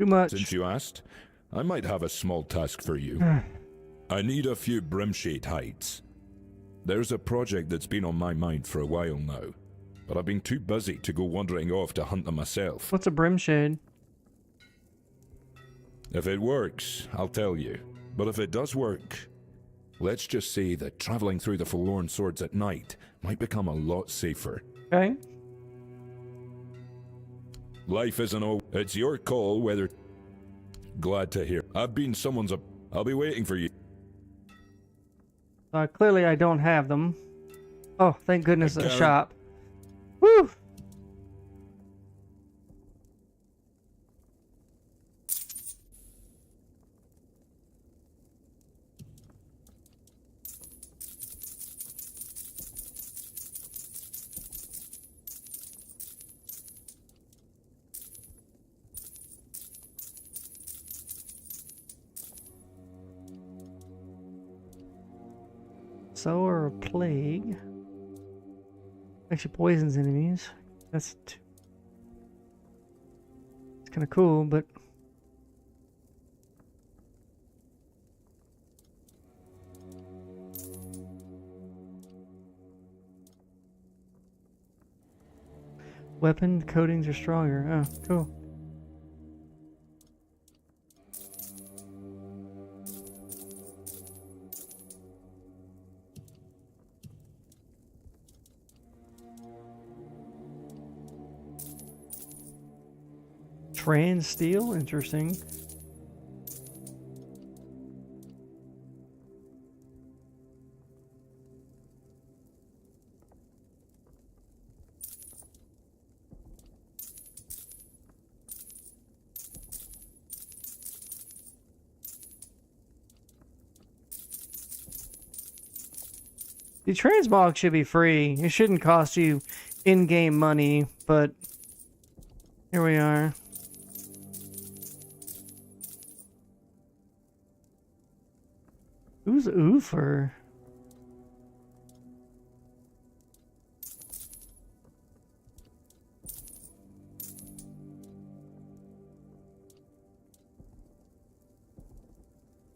Too much. Since you asked, I might have a small task for you. I need a few Brimshade hides. There's a project that's been on my mind for a while now, but I've been too busy to go wandering off to hunt them myself. What's a Brimshade? If it works, I'll tell you. But if it does work, let's just say that traveling through the Forlorn Swords at night might become a lot safer. Okay. Life isn't all... It's your call whether... Glad to hear. I've been someone's... I'll be waiting for you. Clearly I don't have them. Oh, thank goodness, a shop. Woo! Sower of Plague. Actually poisons enemies. It's kind of cool, but... Weapon coatings are stronger. Oh, cool. Trans steel? Interesting. The transmog should be free. It shouldn't cost you in-game money, but here we are. Who's Oofer?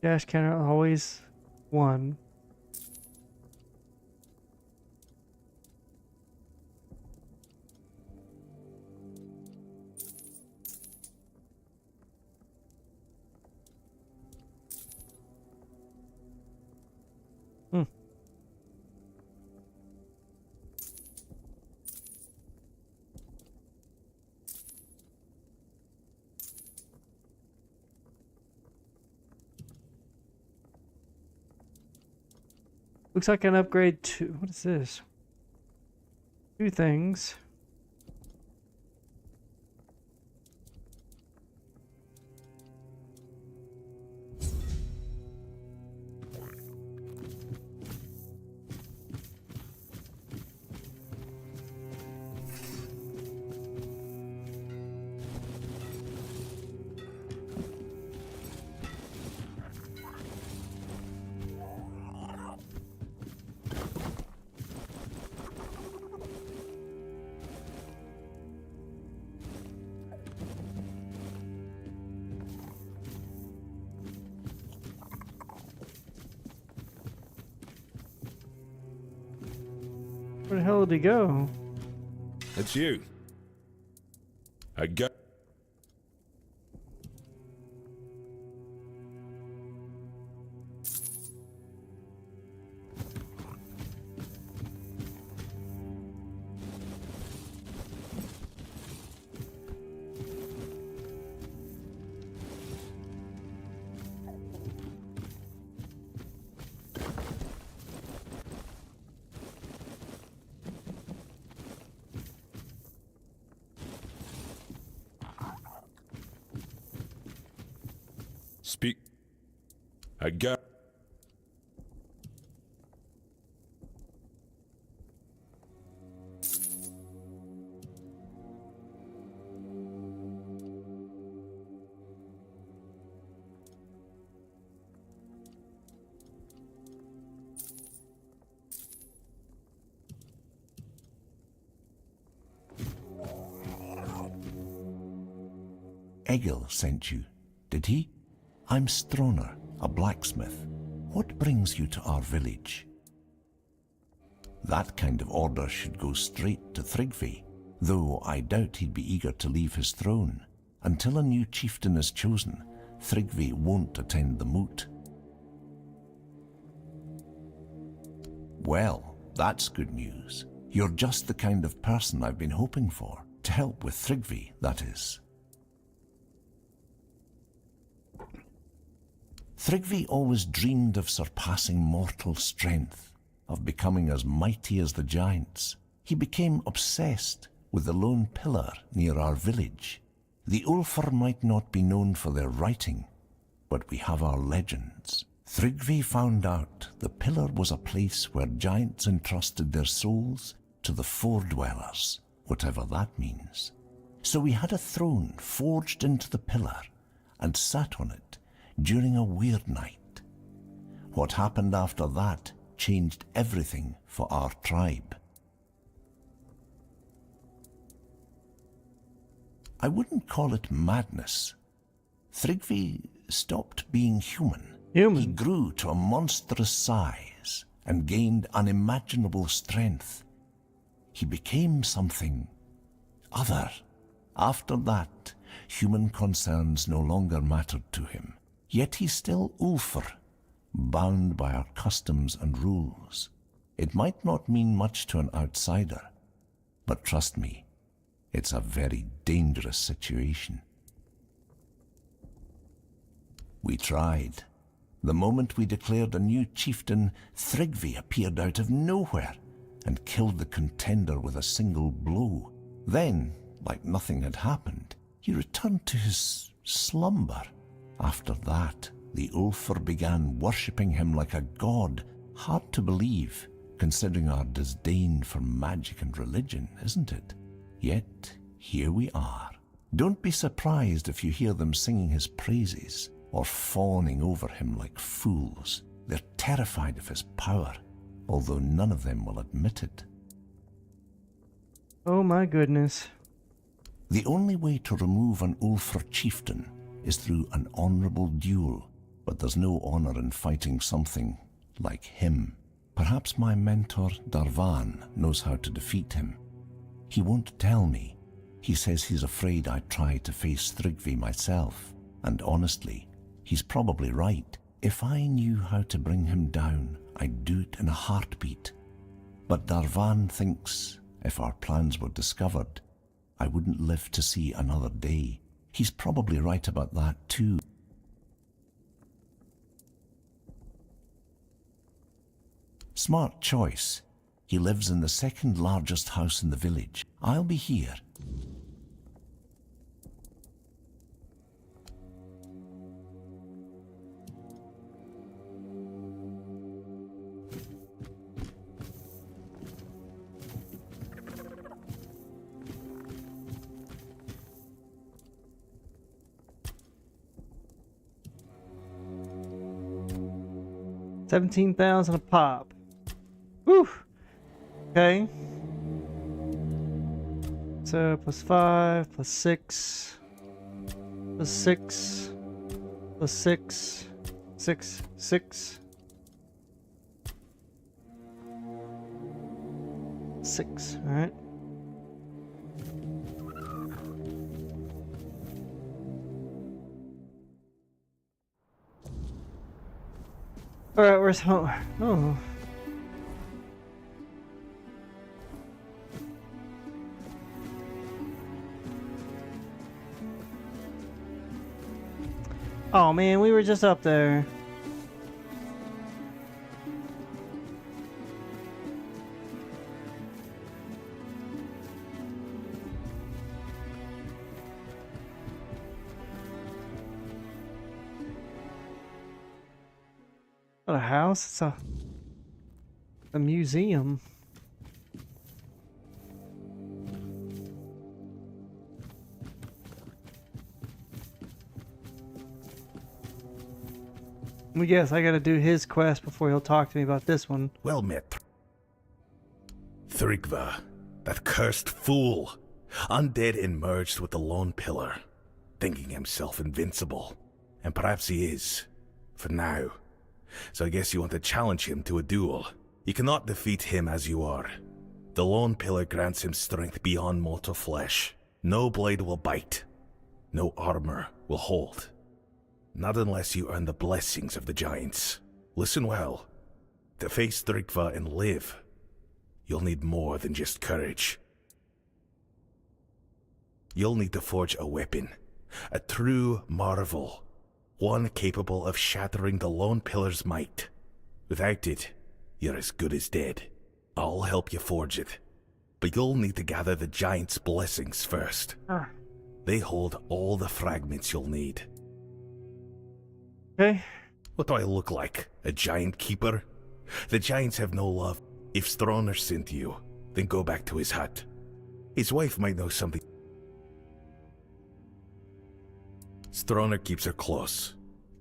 Dash counter always 1. Looks like an upgrade to... What is this? 2 things. Where the hell did he go? It's you. I got... Speak. I got... Egil sent you, did he? I'm Tonor, a blacksmith. What brings you to our village? That kind of order should go straight to Tryggvi, though I doubt he'd be eager to leave his throne. Until a new chieftain is chosen, Tryggvi won't attend the moot. Well, that's good news. You're just the kind of person I've been hoping for. To help with Tryggvi, that is. Tryggvi always dreamed of surpassing mortal strength, of becoming as mighty as the giants. He became obsessed with the lone pillar near our village. The Ulfr might not be known for their writing, but we have our legends. Tryggvi found out the pillar was a place where giants entrusted their souls to the Fore-dwellers, whatever that means. So we had a throne forged into the pillar and sat on it during a weird night. What happened after that changed everything for our tribe. I wouldn't call it madness. Tryggvi stopped being human. He grew to a monstrous size and gained unimaginable strength. He became something other. After that, human concerns no longer mattered to him. Yet he's still Ulfr, bound by our customs and rules. It might not mean much to an outsider, but trust me, it's a very dangerous situation. We tried. The moment we declared a new chieftain, Tryggvi appeared out of nowhere and killed the contender with a single blow. Then, like nothing had happened, he returned to his slumber. After that, the Ulfr began worshipping him like a god. Hard to believe, considering our disdain for magic and religion, isn't it? Yet, here we are. Don't be surprised if you hear them singing his praises, or fawning over him like fools. They're terrified of his power, although none of them will admit it. Oh my goodness. The only way to remove an Ulfr chieftain is through an honourable duel, but there's no honour in fighting something like him. Perhaps my mentor Darvan knows how to defeat him. He won't tell me. He says he's afraid I'd try to face Thrygvi myself, and honestly, he's probably right. If I knew how to bring him down, I'd do it in a heartbeat. But Darvan thinks if our plans were discovered, I wouldn't live to see another day. He's probably right about that too. Smart choice. He lives in the second largest house in the village. I'll be here. $17,000 a pop. Whew. Okay. So plus 5, plus 6, plus 6, plus 6, 6, 6. 6, alright. Alright, where's home? Oh. Oh man, we were just up there. Not a house, it's a museum. I guess I gotta do his quest before he'll talk to me about this one. Well met. Thrygva, that cursed fool. Undead and merged with the Lone Pillar, thinking himself invincible. And perhaps he is, for now. So I guess you want to challenge him to a duel. You cannot defeat him as you are. The Lone Pillar grants him strength beyond mortal flesh. No blade will bite. No armor will hold. Not unless you earn the blessings of the Giants. Listen well. To face Thrygva and live, you'll need more than just courage. You'll need to forge a weapon. A true marvel. One capable of shattering the Lone Pillar's might. Without it, you're as good as dead. I'll help you forge it. But you'll need to gather the Giants' blessings first. They hold all the fragments you'll need. Okay. What do I look like? A giant keeper? The Giants have no love. If Tonor sent you, then go back to his hut. His wife might know something. Tonor keeps her close.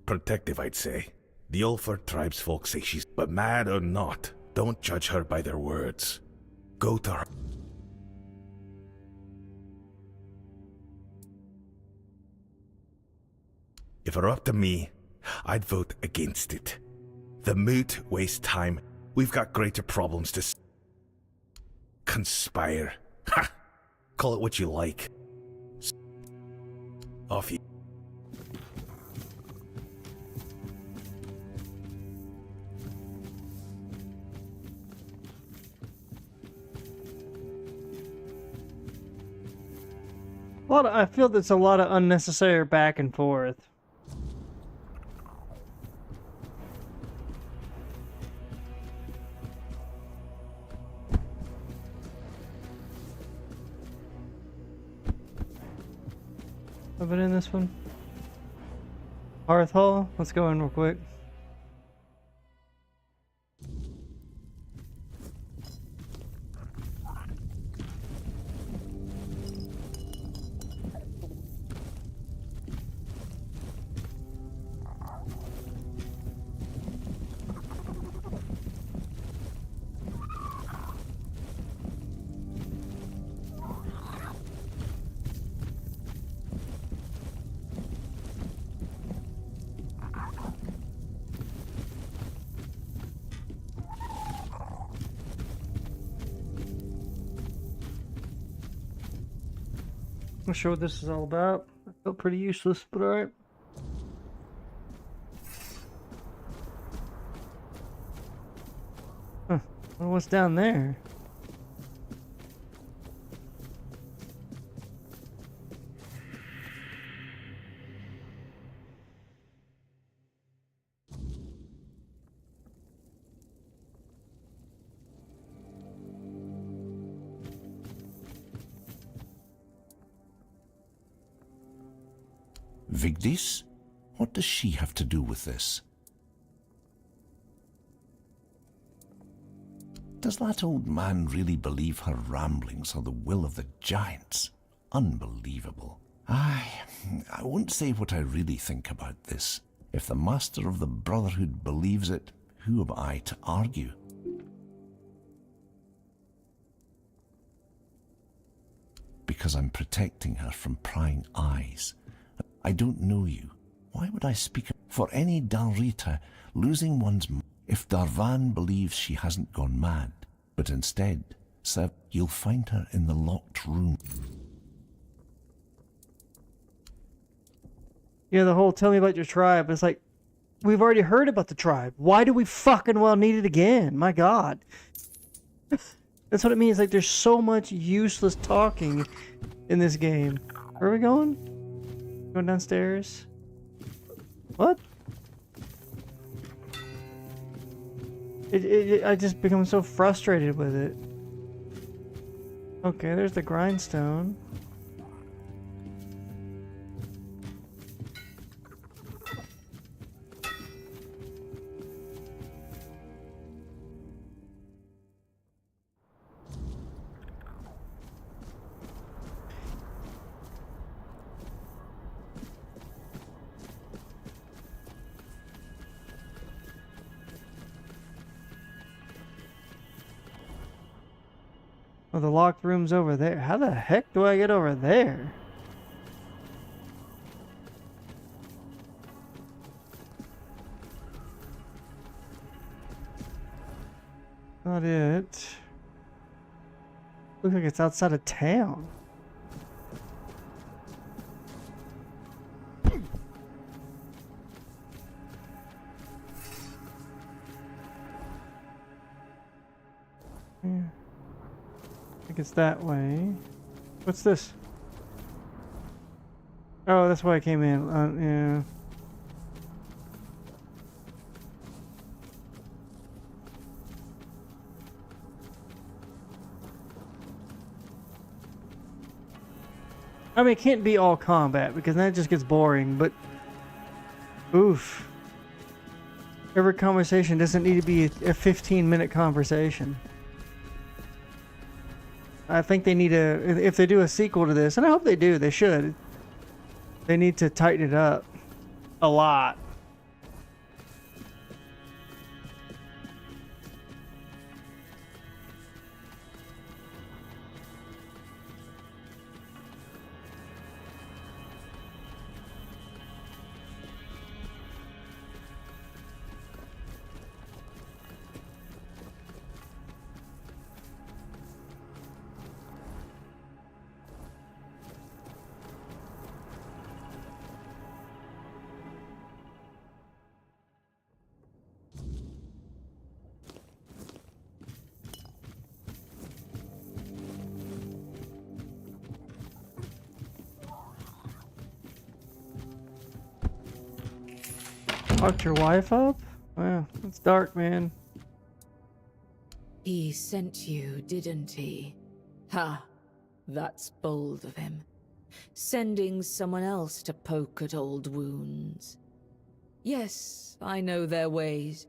Protective, I'd say. The Ulfr tribesfolk say she's... But mad or not, don't judge her by their words. Go to her. If it were up to me, I'd vote against it. The moot wastes time. We've got greater problems to conspire. Ha! Call it what you like. Off you. I feel there's a lot of unnecessary back and forth. Have it in this one. Hearth Hall. Let's go in real quick. Not sure what this is all about. I felt pretty useless, but alright. Huh. Well, what's down there? Vigdis? What does she have to do with this? Does that old man really believe her ramblings are the will of the giants? Unbelievable. I won't say what I really think about this. If the Master of the Brotherhood believes it, who am I to argue? Because I'm protecting her from prying eyes. I don't know you. Why would I speak for any Dalrita losing one's... If Darvan believes she hasn't gone mad, but instead, sir, you'll find her in the locked room. Yeah, the whole tell me about your tribe. It's like, we've already heard about the tribe. Why do we fucking well need it again? My god. That's what it means. Like, there's so much useless talking in this game. Where are we going? Going downstairs? What? I just become so frustrated with it. Okay, there's the grindstone. Oh, the locked room's over there. How the heck do I get over there? Not it. Looks like it's outside of town. Yeah. I think it's that way. What's this? Oh, that's why I came in. Yeah. I mean, it can't be all combat because then it just gets boring, but... Oof. Every conversation doesn't need to be a 15-minute conversation. I think they need to, if they do a sequel to this, and I hope they do, they should. They need to tighten it up a lot. Fucked your wife up? Wow, it's dark, man. He sent you, didn't he? Ha! That's bold of him. Sending someone else to poke at old wounds. Yes, I know their ways.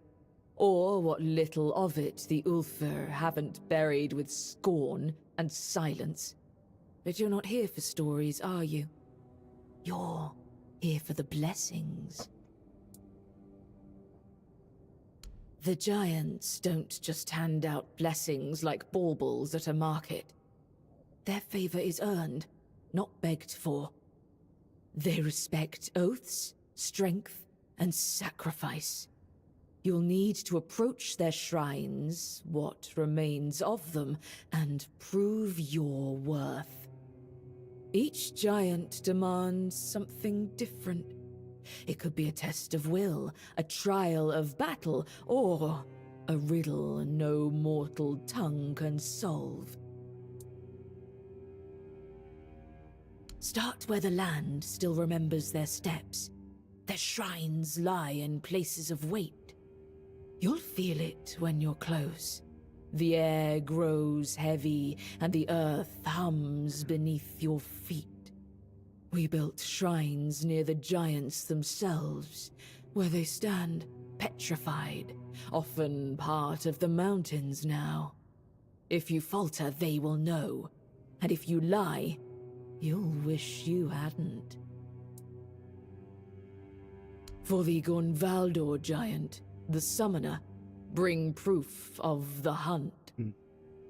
Or what little of it the Ulfr haven't buried with scorn and silence. But you're not here for stories, are you? You're here for the blessings. The giants don't just hand out blessings like baubles at a market. Their favor is earned, not begged for. They respect oaths, strength, and sacrifice. You'll need to approach their shrines, what remains of them, and prove your worth. Each giant demands something different. It could be a test of will, a trial of battle, or a riddle no mortal tongue can solve. Start where the land still remembers their steps. Their shrines lie in places of weight. You'll feel it when you're close. The air grows heavy, and the earth hums beneath your feet. We built shrines near the giants themselves, where they stand petrified, often part of the mountains now. If you falter, they will know, and if you lie, you'll wish you hadn't. For the Gonvaldor giant, the summoner, bring proof of the hunt.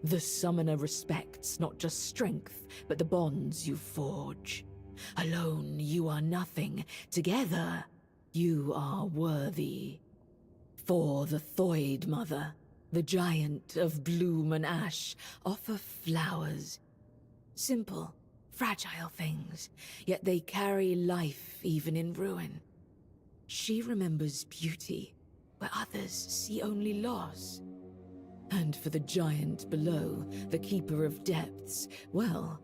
The summoner respects not just strength, but the bonds you forge. Alone, you are nothing. Together, you are worthy. For the Thoid Mother, the giant of bloom and ash, offer flowers. Simple, fragile things, yet they carry life even in ruin. She remembers beauty, where others see only loss. And for the giant below, the keeper of depths, well,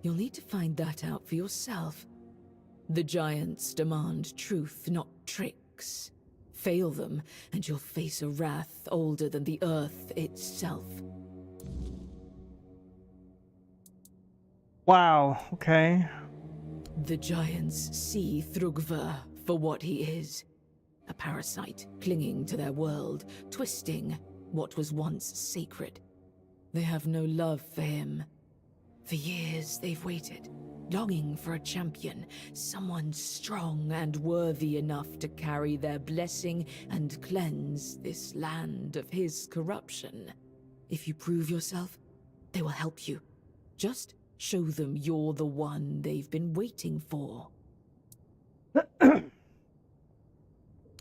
you'll need to find that out for yourself. The giants demand truth, not tricks. Fail them, and you'll face a wrath older than the earth itself. Wow, okay. The giants see Thrugva for what he is. A parasite clinging to their world, twisting what was once sacred. They have no love for him. For years they've waited, longing for a champion, someone strong and worthy enough to carry their blessing and cleanse this land of his corruption. If you prove yourself, they will help you. Just show them you're the one they've been waiting for.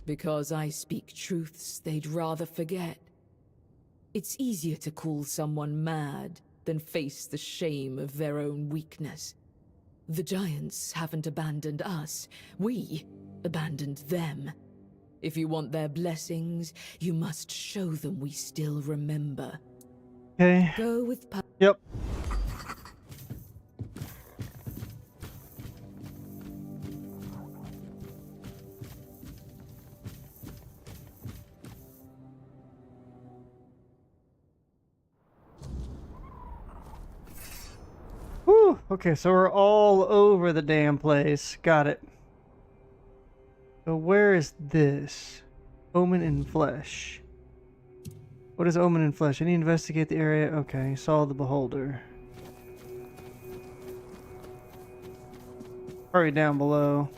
Because I speak truths they'd rather forget. It's easier to call someone mad than face the shame of their own weakness. The giants haven't abandoned us. We abandoned them. If you want their blessings, you must show them we still remember. Okay. Go with Yep. Whew. Okay, so we're all over the damn place. Got it. So where is this? Omen in flesh. What is Omen in flesh? I need to investigate the area. Okay, saw the beholder. Probably down below.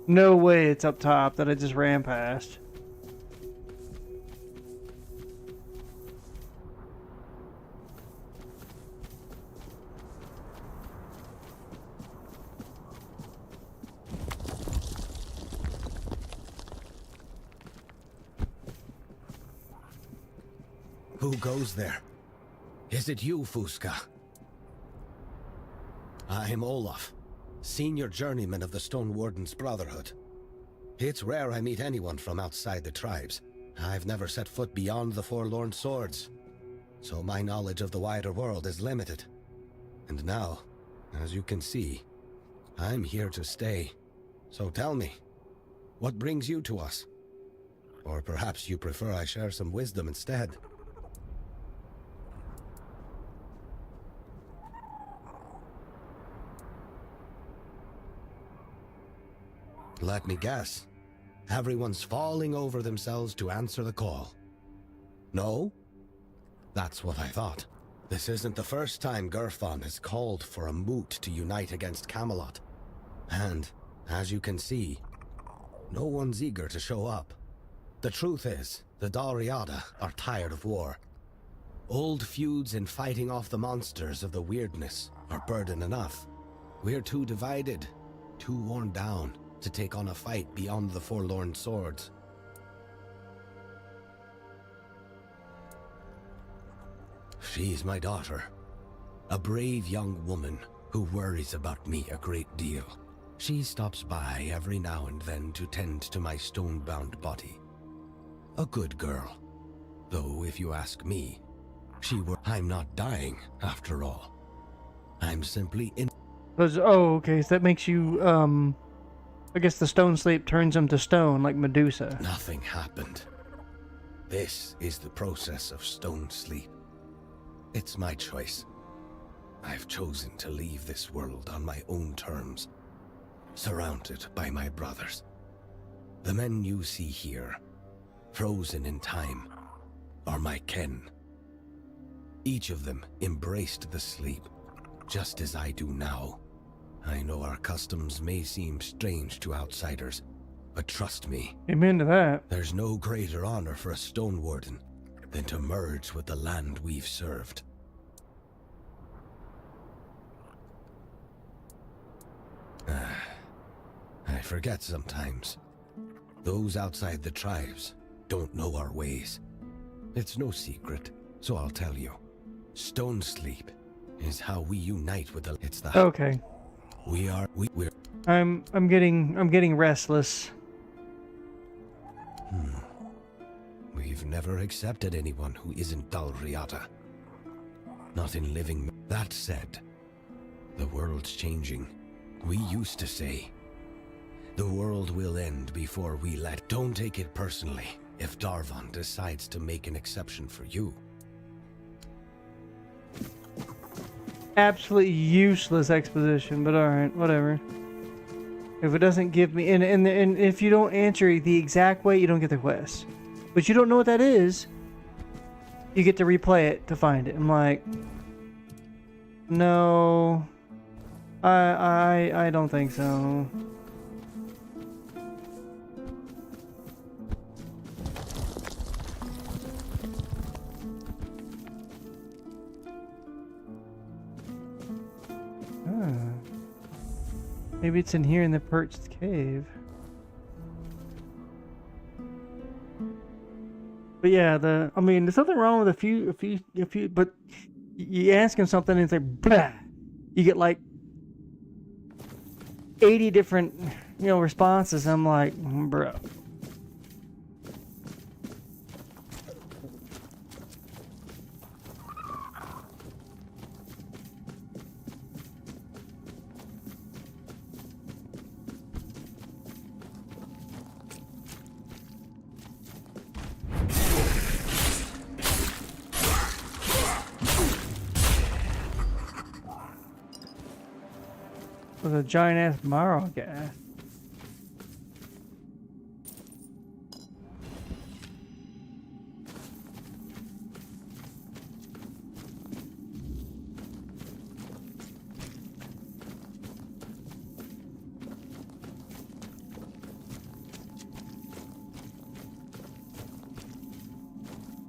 No way it's up top that I just ran past. Who goes there? Is it you, Fusca? I'm Olaf, senior journeyman of the Stone Warden's Brotherhood. It's rare I meet anyone from outside the tribes. I've never set foot beyond the Forlorn Swords, so my knowledge of the wider world is limited. And now, as you can see, I'm here to stay. So tell me, what brings you to us? Or perhaps you prefer I share some wisdom instead? Let me guess. Everyone's falling over themselves to answer the call. No? That's what I thought. This isn't the first time Gerfon has called for a moot to unite against Camelot. And, as you can see, no one's eager to show up. The truth is, the Dalriada are tired of war. Old feuds and fighting off the monsters of the weirdness are burden enough. We're too divided, too worn down to take on a fight beyond the Forlorn Swords. She's my daughter, a brave young woman who worries about me a great deal. She stops by every now and then to tend to my stone-bound body. A good girl. Though, if you ask me, I'm not dying, after all. I'm simply in... Oh, okay, so that makes you, I guess the stone sleep turns him to stone, like Medusa. Nothing happened. This is the process of stone sleep. It's my choice. I've chosen to leave this world on my own terms, surrounded by my brothers. The men you see here, frozen in time, are my kin. Each of them embraced the sleep, just as I do now. I know our customs may seem strange to outsiders, but trust me. Amen to that. There's no greater honor for a stone warden than to merge with the land we've served. I forget sometimes. Those outside the tribes don't know our ways. It's no secret, so I'll tell you. Stone sleep is how we unite with the... It's the... Okay. We're... I'm getting restless. We've never accepted anyone who isn't Dalriata. Not in living... That said, the world's changing. We used to say, the world will end before we let... Don't take it personally if Darvon decides to make an exception for you. Absolutely useless exposition, but alright, whatever. If it doesn't give me... And if you don't answer the exact way, you don't get the quest. But you don't know what that is, you get to replay it to find it. I'm like... No... I don't think so. Maybe it's in here in the perched cave. But yeah, I mean, there's nothing wrong with a few, but you ask him something and it's like, blah. You get like 80 different, responses. I'm like, bro. With a giant ass Morrow gas.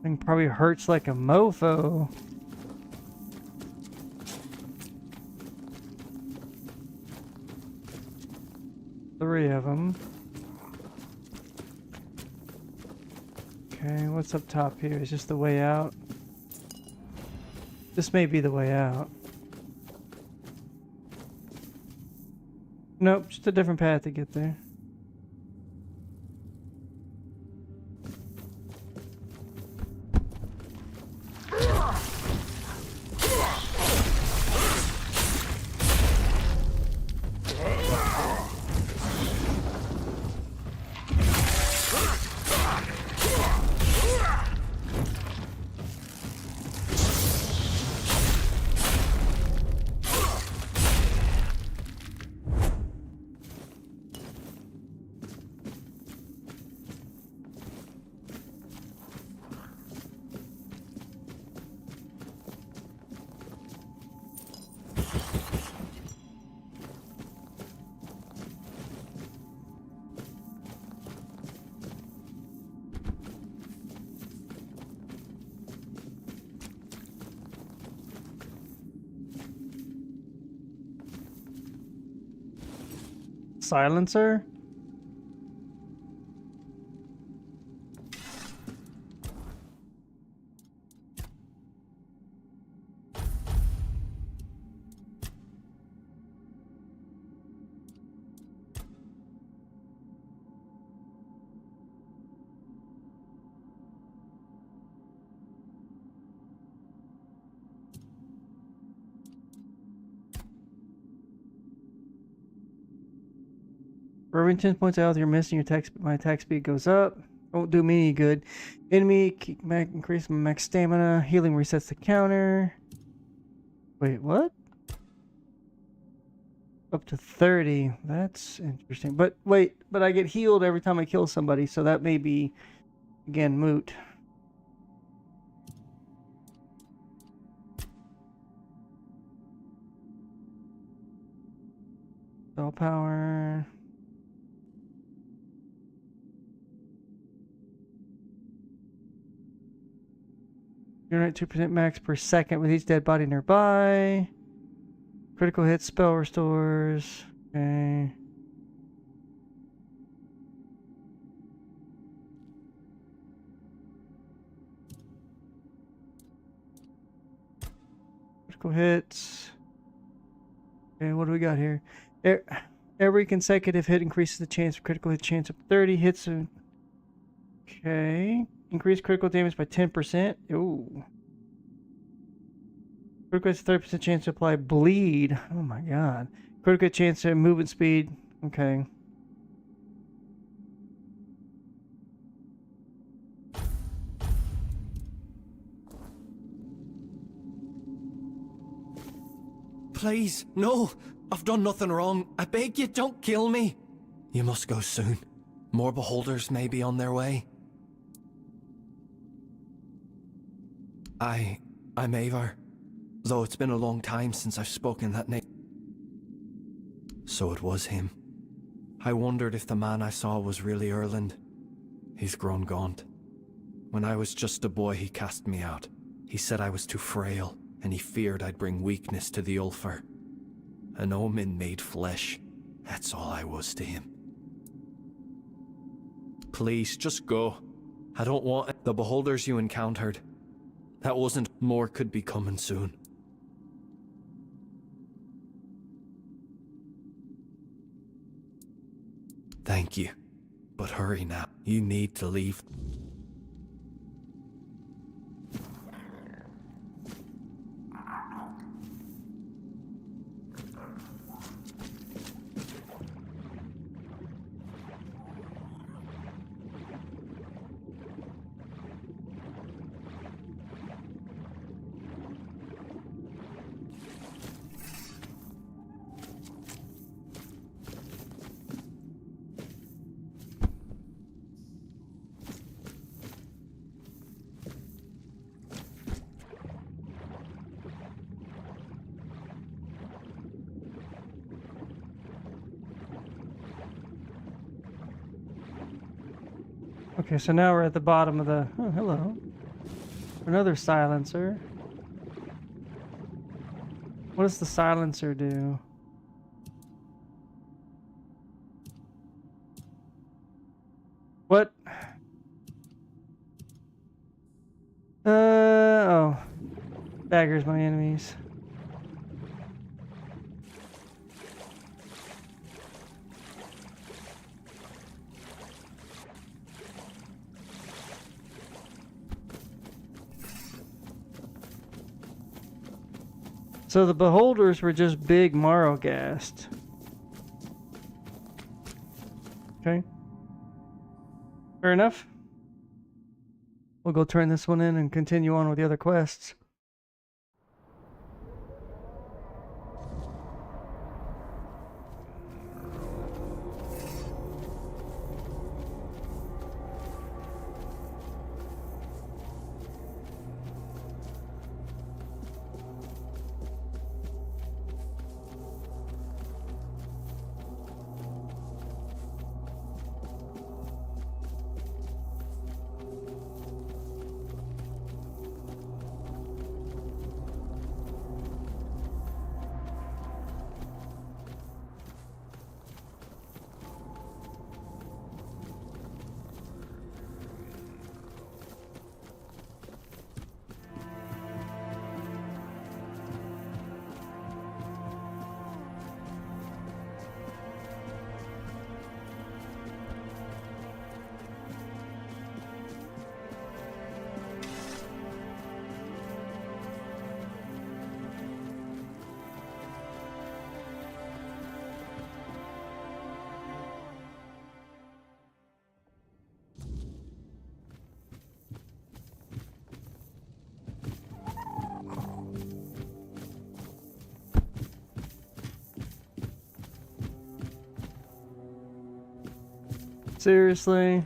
Thing probably hurts like a mofo. Three of them. Okay, what's up top here? Is this the way out? This may be the way out. Nope, just a different path to get there. Silencer? For every 10 points out you're missing, my attack speed goes up. Won't do me any good. Enemy increase my max stamina. Healing resets the counter. Wait, what? Up to 30. That's interesting. But wait, but I get healed every time I kill somebody, so that may be, again, moot. Spell power. Generate 2% max per second with each dead body nearby. Critical hit, spell restores. Okay. Critical hits. Okay, what do we got here? Every consecutive hit increases the chance of critical hit chance of 30 hits. Okay. Increase critical damage by 10%. Ooh. Critical hits 30% chance to apply bleed. Oh my god. Critical chance to movement speed. Okay. Please, no! I've done nothing wrong. I beg you, don't kill me. You must go soon. More beholders may be on their way. I'm Avar, though it's been a long time since I've spoken that name. So it was him. I wondered if the man I saw was really Erland. He's grown gaunt. When I was just a boy, he cast me out. He said I was too frail, and he feared I'd bring weakness to the Ulfar. An omen made flesh. That's all I was to him. Please, just go. I don't want the beholders you encountered. That wasn't more could be coming soon. Thank you. But hurry now. You need to leave. Okay, so now we're at the bottom of the... Oh, hello. Another silencer. What does the silencer do? What? Oh. Daggers my enemies. So the beholders were just big Morrowghast. Okay. Fair enough. We'll go turn this one in and continue on with the other quests. Seriously?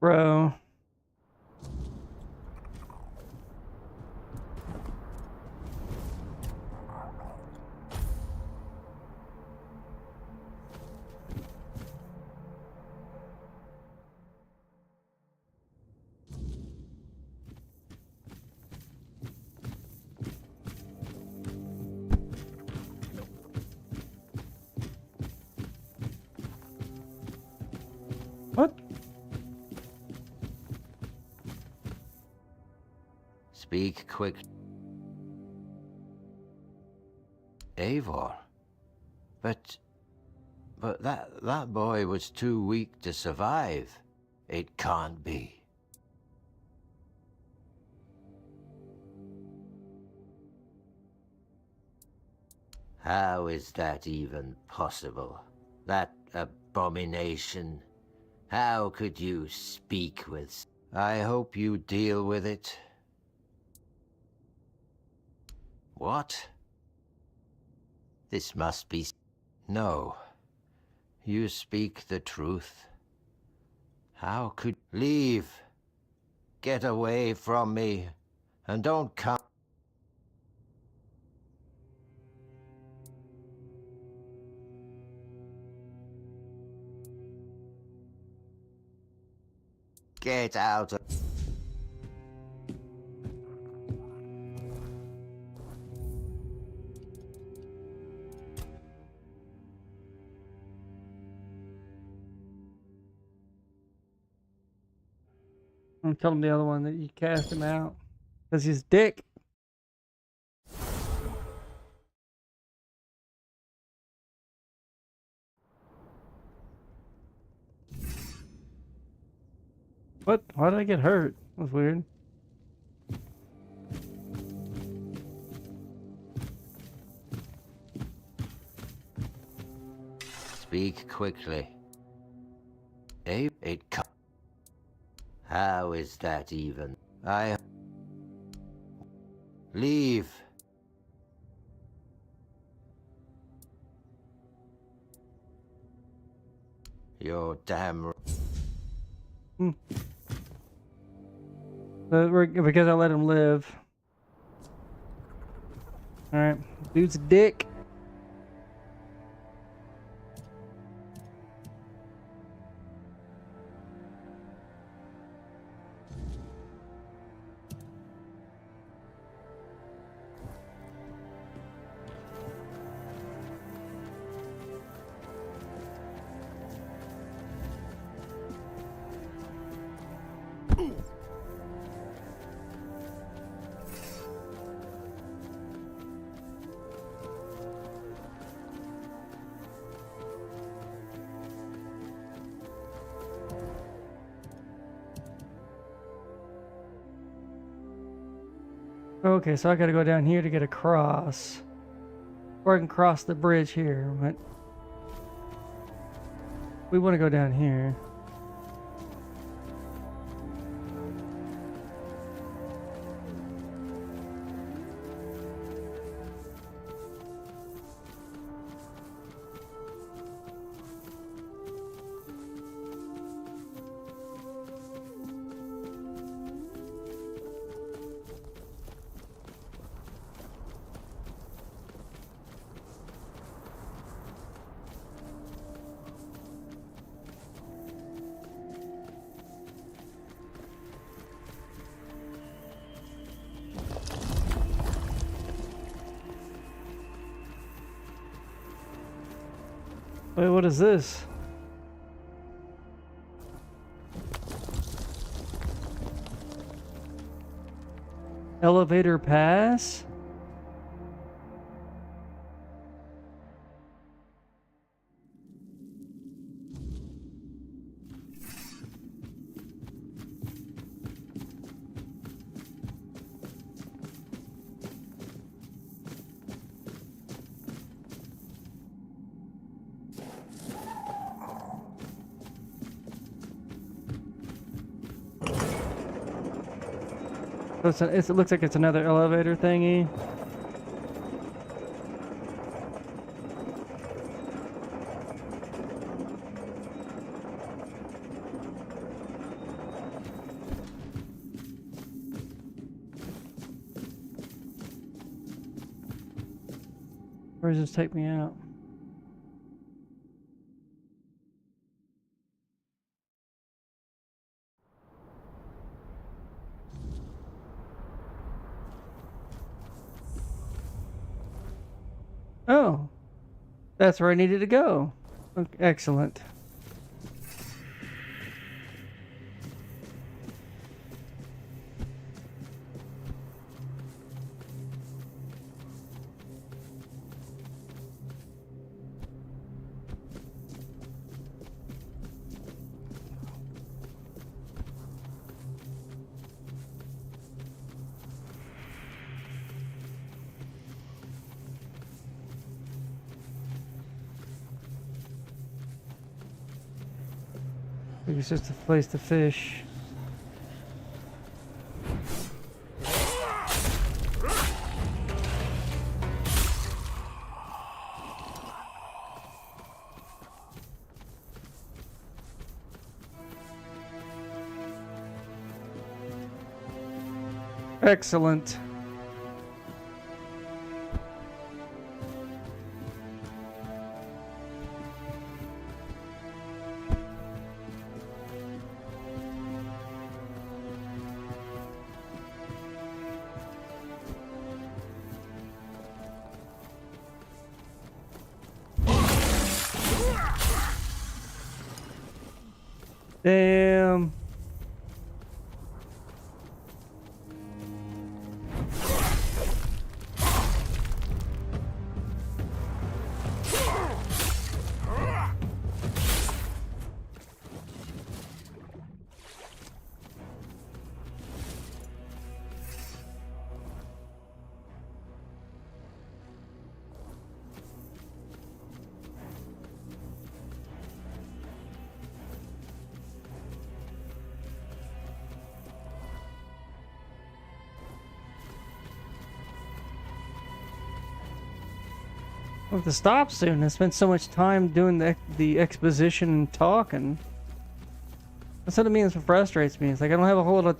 Bro. What? Speak quick. Eivor? But that boy was too weak to survive. It can't be. How is that even possible? That abomination? How could you speak with... I hope you deal with it. What? This must be... No. You speak the truth. How could... Leave. Get away from me. And don't come... Get out of... I'm telling the other one that you cast him out. Because he's dick. What? Why did I get hurt? That was weird. Speak quickly. It can't... How is that even? Leave. You're damn... Because I let him live. Alright. Dude's a dick. Okay, so I gotta go down here to get across. Or I can cross the bridge here, but we want to go down here. Wait, what is this? Elevator pass? So it looks like it's another elevator thingy. Where does this take me out? Oh, that's where I needed to go. Okay, excellent. I think it's just a place to fish. Excellent. Damn. We'll have to stop soon. I spent so much time doing the exposition and talking. That's what it means. What frustrates me. It's like I don't have a whole lot of.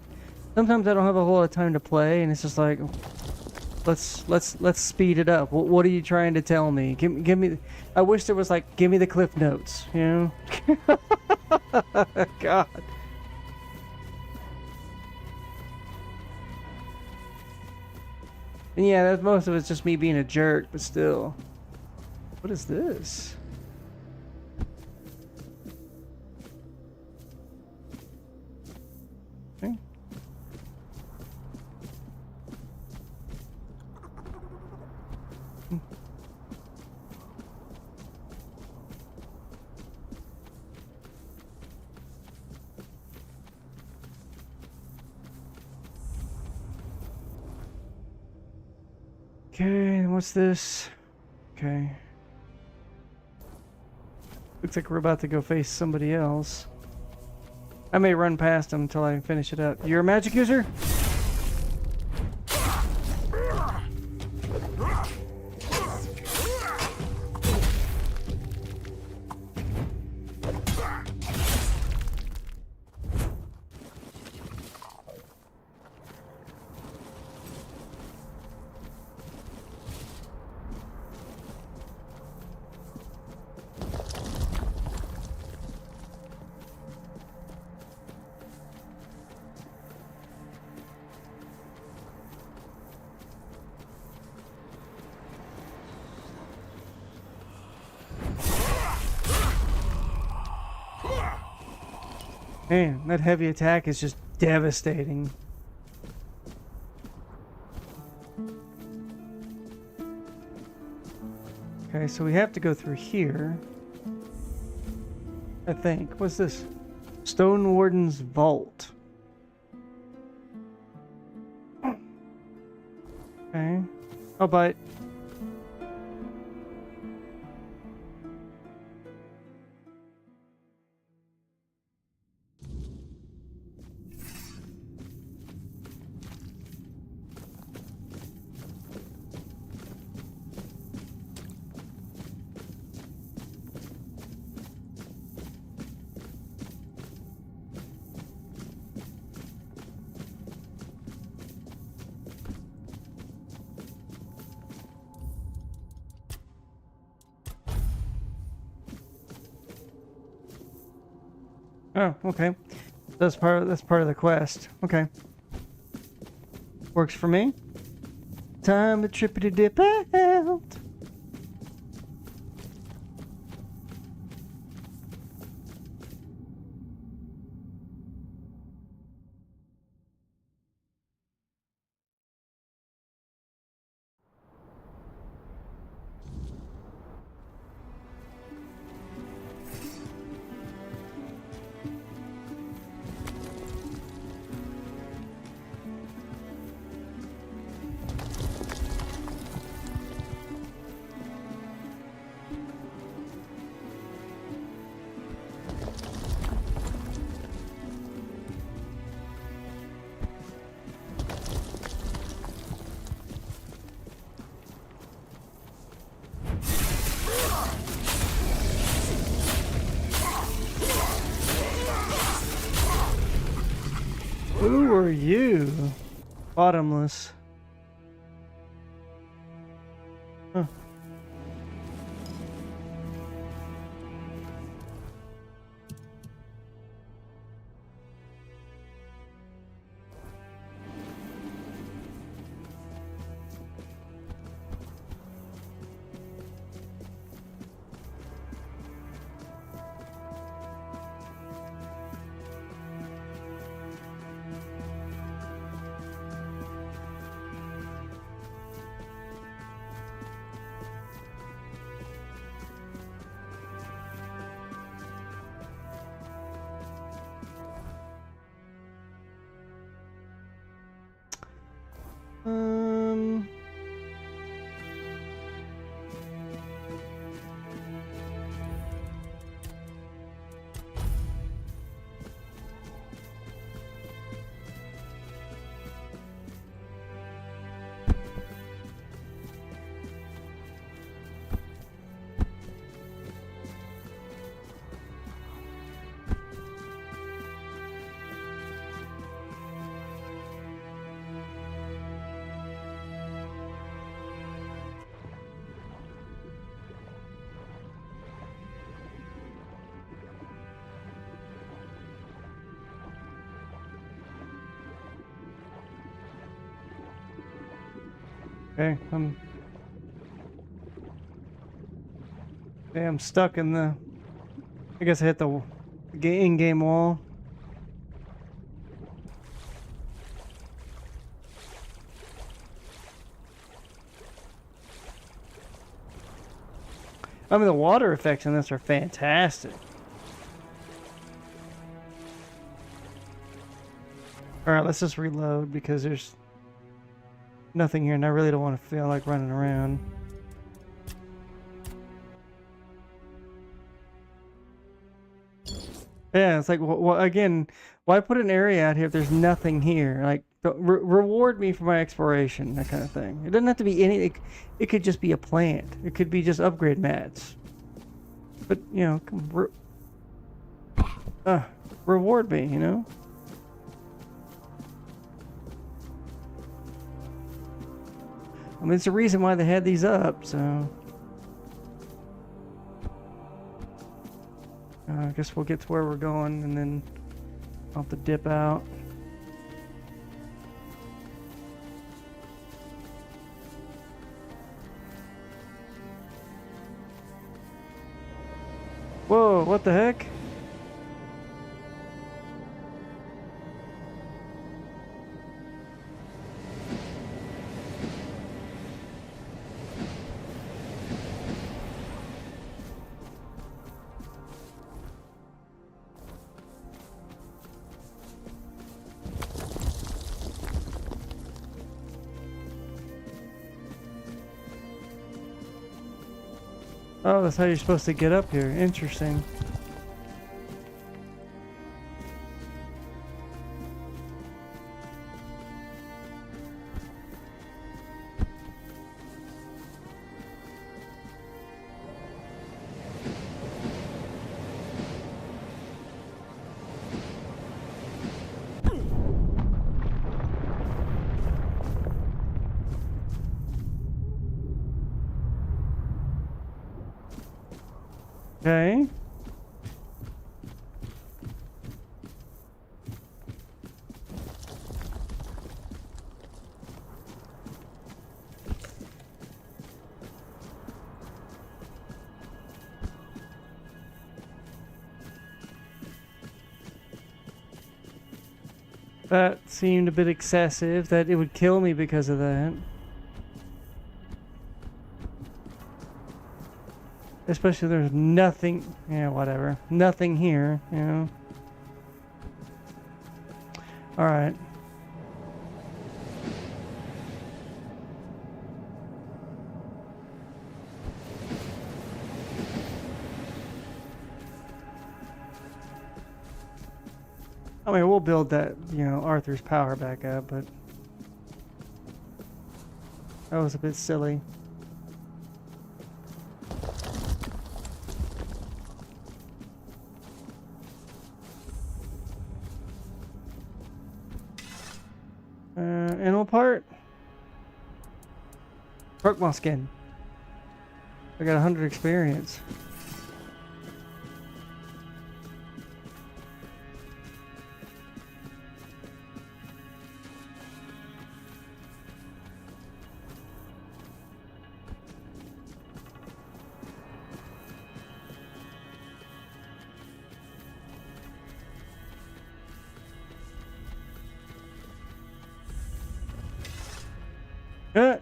Sometimes I don't have a whole lot of time to play, and it's just like, let's speed it up. What are you trying to tell me? Give me. I wish there was like, give me the cliff notes. You know. God. And yeah, that's most of it's just me being a jerk, but still. What is this? Okay. Okay, what's this? Okay. Looks like we're about to go face somebody else. I may run past them until I finish it up. You're a magic user? Man, that heavy attack is just devastating. Okay, so we have to go through here. I think. What's this? Stone Warden's Vault. Okay. Oh, but... Oh, okay. That's part of the quest. Okay. Works for me. Time to trippity dip out. Who are you? Bottomless. Huh. Okay, I'm stuck in the. I guess I hit the in-game wall. I mean, the water effects in this are fantastic. Alright, let's just reload because there's nothing here and I really don't want to feel like running around. Yeah, it's like, well, again, why put an area out here if there's nothing here? Like, reward me for my exploration, that kind of thing. It doesn't have to be anything. It could just be a plant. It could be just upgrade mats. But, you know, reward me, you know? I mean, it's the reason why they had these up, so... I guess we'll get to where we're going, and then I'll have to dip out. Whoa, what the heck? Oh, that's how you're supposed to get up here. Interesting. Okay. That seemed a bit excessive, that it would kill me because of that. Especially there's nothing, yeah, whatever. Nothing here, you know. Alright. I mean, we'll build that, you know, Arthur's power back up, but that was a bit silly. Animal part? Broke my skin. I got 100 experience.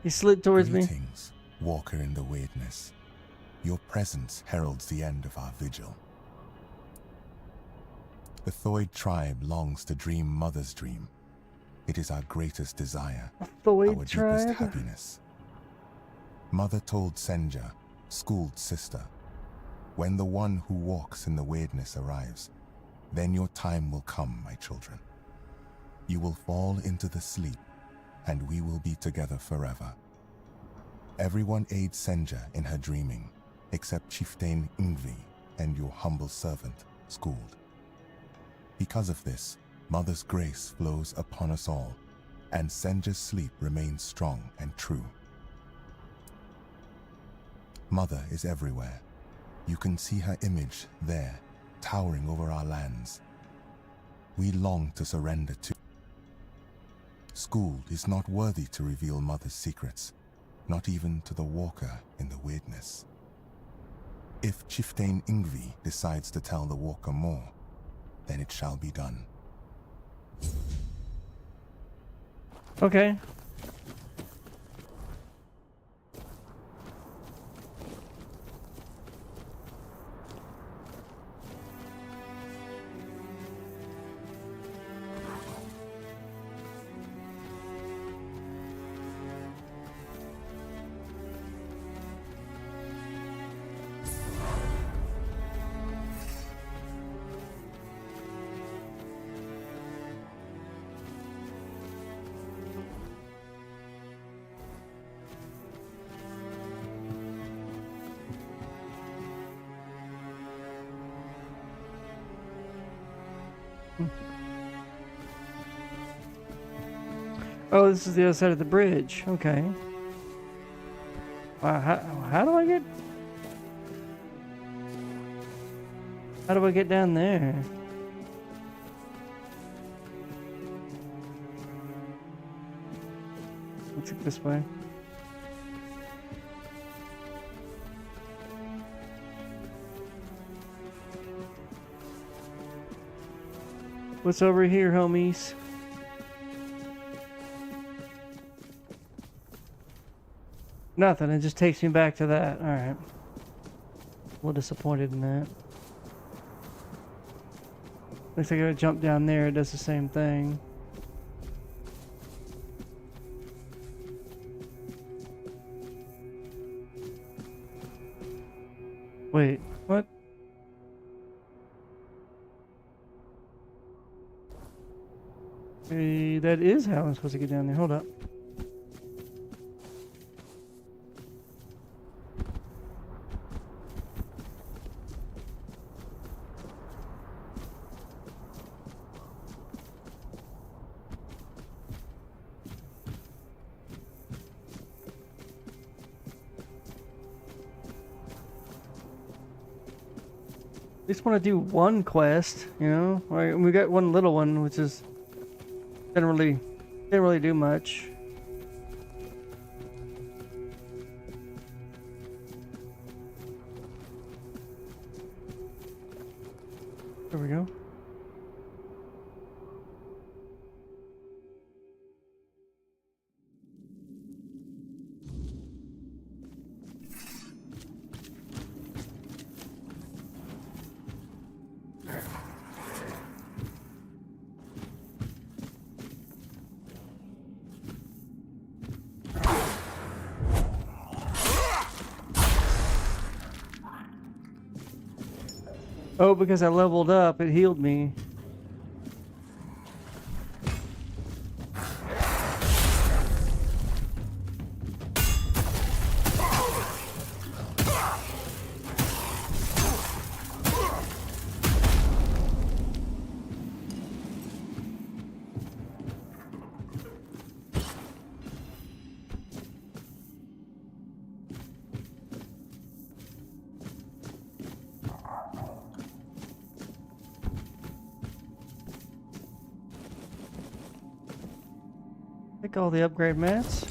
He slid towards me. Greetings, walker in the weirdness. Your presence heralds the end of our vigil. The Thoid tribe longs to dream Mother's dream. It is our greatest desire, Thoid our tribe? deepest happiness. Mother told Senja, schooled sister, when the one who walks in the weirdness arrives, then your time will come, my children. You will fall into the sleep, and we will be together forever. Everyone aids Senja in her dreaming, except Chieftain Ingvi and your humble servant, Schooled. Because of this, Mother's grace flows upon us all, and Senja's sleep remains strong and true. Mother is everywhere. You can see her image there, towering over our lands. We long to surrender to. Schooled is not worthy to reveal Mother's secrets, not even to the walker in the weirdness. If Chieftain Ingvi decides to tell the walker more, then it shall be done. Okay. Oh, this is the other side of the bridge. Okay. How do I get... How do I get down there? Let's look this way. What's over here, homies? Nothing, it just takes me back to that. Alright. A little disappointed in that. Looks like I gotta jump down there, it does the same thing. Wait, what? Hey, that is how I'm supposed to get down there. Hold up. Just want to do one quest, you know. We got one little one, which is didn't really do much. There we go. Oh, because I leveled up, it healed me. Take all the upgrade mats.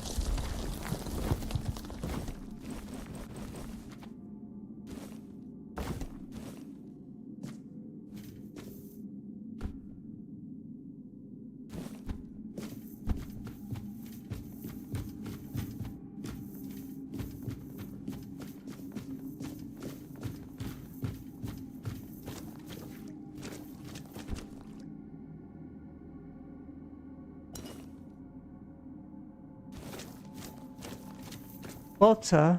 Water.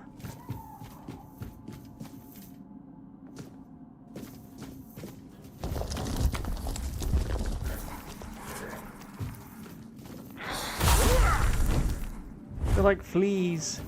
They're like fleas.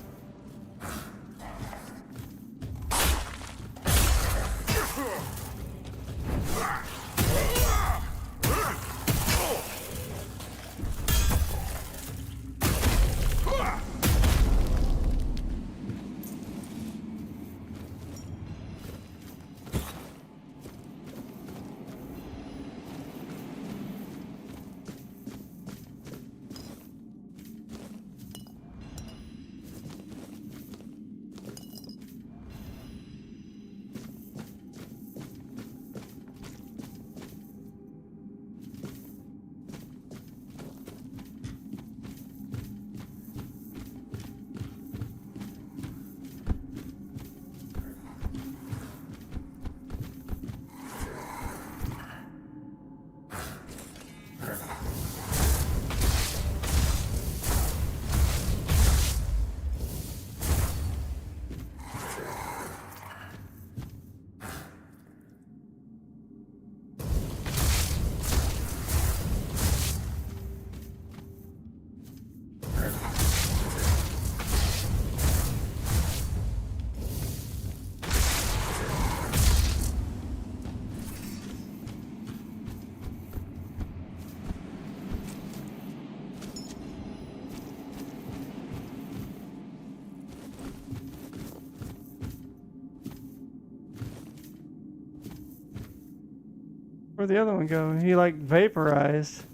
Where'd the other one go? He like vaporized.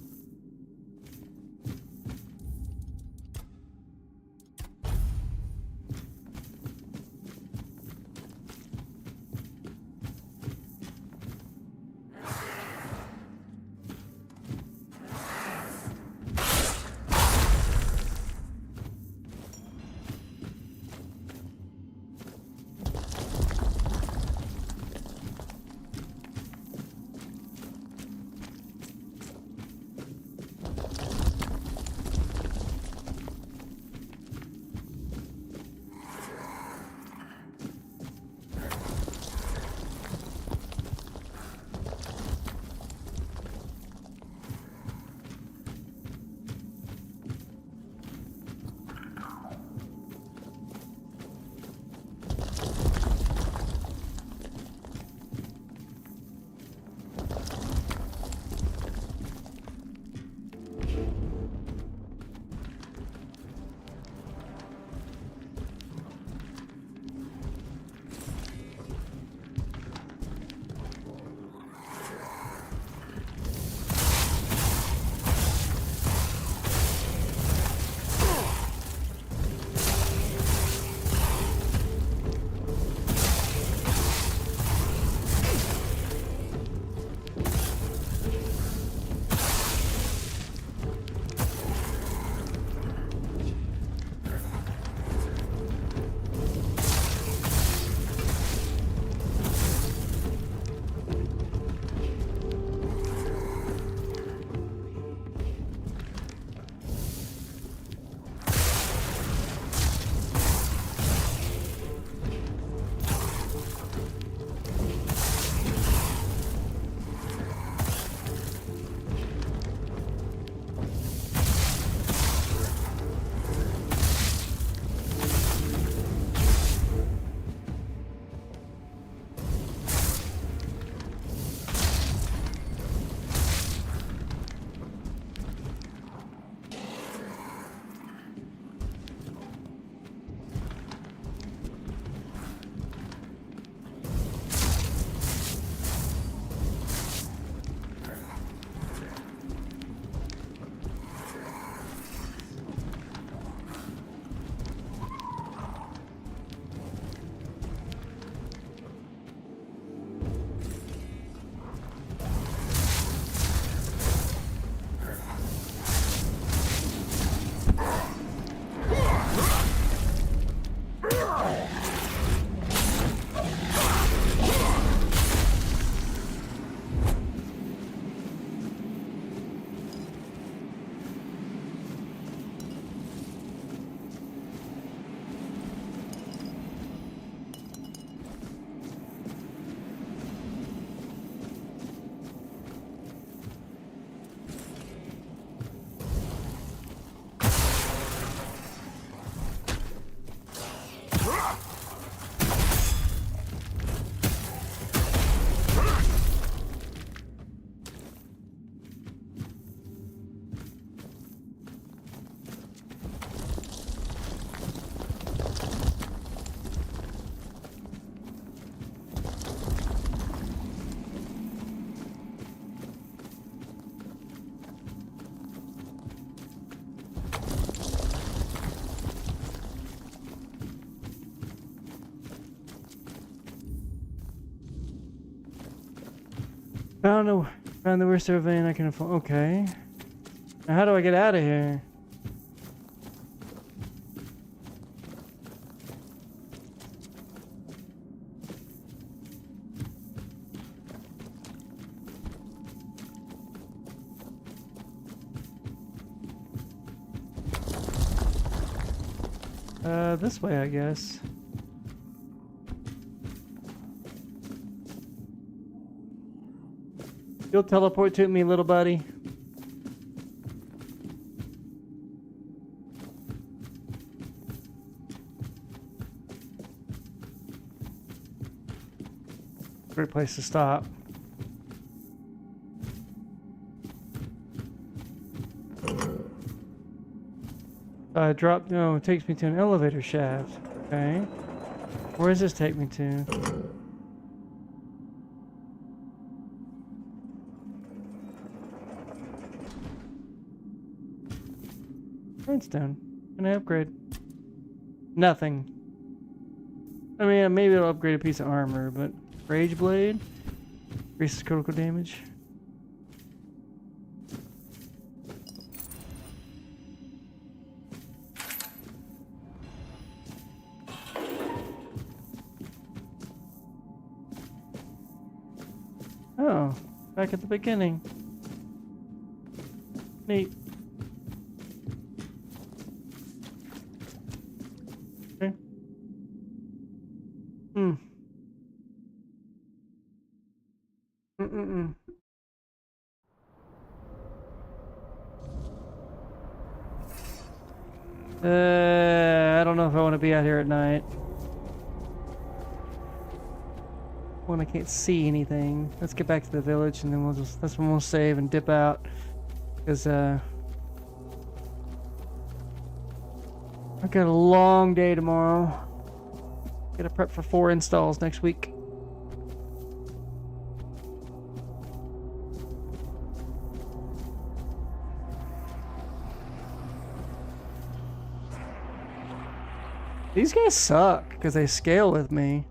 Found the worst vein I can afford. Okay. Now how do I get out of here? This way, I guess. You'll teleport to me, little buddy. Great place to stop. No, it takes me to an elevator shaft. Okay. Where does this take me to? Redstone. Can I upgrade? Nothing. I mean, maybe it'll upgrade a piece of armor, but Rage Blade? Increases critical damage. Oh, back at the beginning. Neat. Okay. I don't know if I want to be out here at night. When I can't see anything. Let's get back to the village and then that's when we'll save and dip out. Because I've got a long day tomorrow. Gotta prep for 4 installs next week. These guys suck because they scale with me.